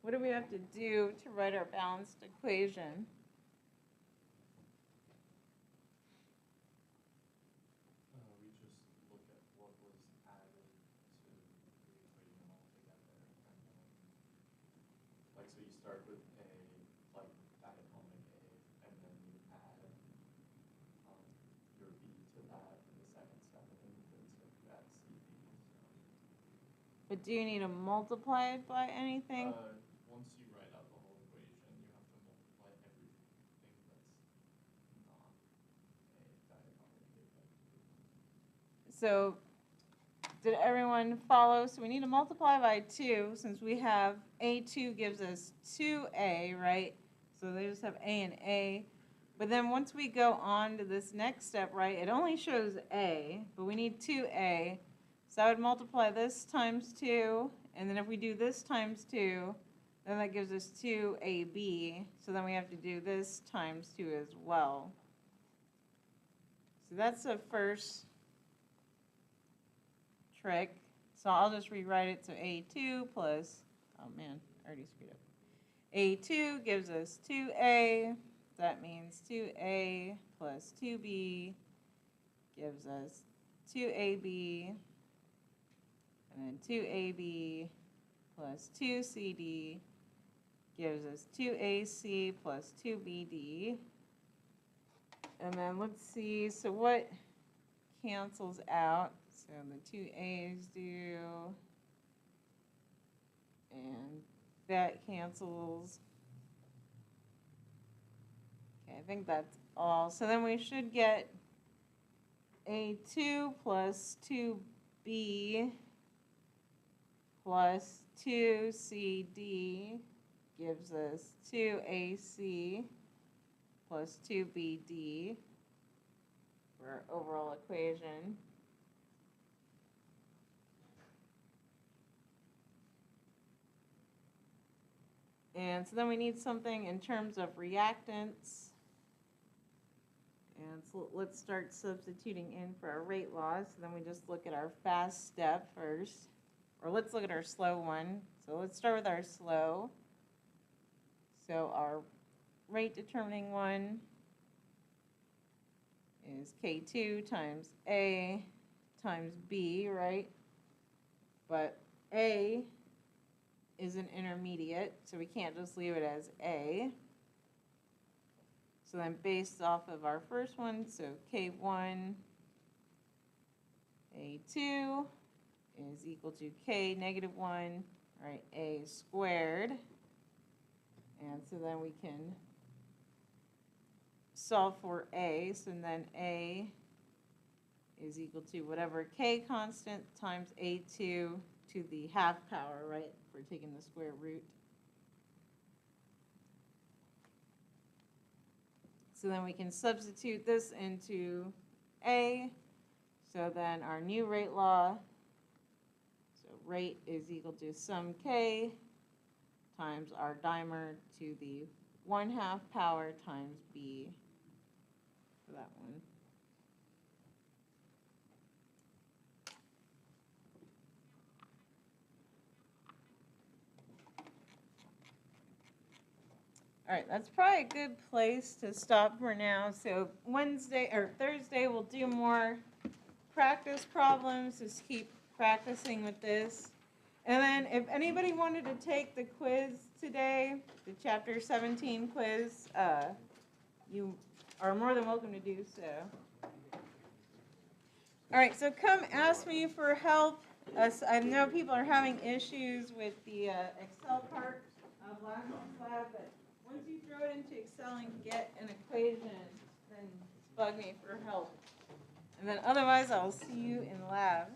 What do we have to do to write our balanced equation? We just look at what was added to the equation altogether, and then, like, so you start with a, like, diatomic A, and then you add, your B to that in the second step, and then you add CD, But do you need to multiply it by anything? once you write out the whole equation, you have to multiply everything that's not a diatomic A. So did everyone follow? So we need to multiply by 2 since we have A2 gives us 2A, right? So they just have A and A. But then once we go on to this next step, right, it only shows A, but we need 2A. So I would multiply this times 2, and then if we do this times 2, then that gives us 2AB. So then we have to do this times 2 as well. So that's the first trick. So I'll just rewrite it. So A2 plus, oh man, I already screwed up. A2 gives us 2A. That means 2A plus 2B gives us 2AB. And then 2AB plus 2CD gives us 2AC plus 2BD. And then let's see, so what cancels out? So the 2A's do, and that cancels. Okay, I think that's all. So then we should get A2 plus 2B plus 2CD gives us 2AC plus 2BD for our overall equation. And so then we need something in terms of reactants. And so let's start substituting in for our rate law. So then we just look at our fast step first. Or let's look at our slow one. So let's start with our slow. So our rate determining one is K2 times A times B, right? But A is an intermediate, so we can't just leave it as A. So then based off of our first one, so K1, A2 is equal to K negative 1, right, A squared. And so then we can solve for A, so then A is equal to whatever K constant times A2 to the half power, right? We're taking the square root. So then we can substitute this into A. So then our new rate law, so rate is equal to sum K times our dimer to the 1/2 power times B for that one. All right, that's probably a good place to stop for now. So Wednesday or Thursday, we'll do more practice problems. Just keep practicing with this. And then if anybody wanted to take the quiz today, the chapter 17 quiz, you are more than welcome to do so. All right, so come ask me for help. I know people are having issues with the Excel part of last week's lab, but once you throw it into Excel and get an equation, then bug me for help. And then otherwise, I'll see you in lab.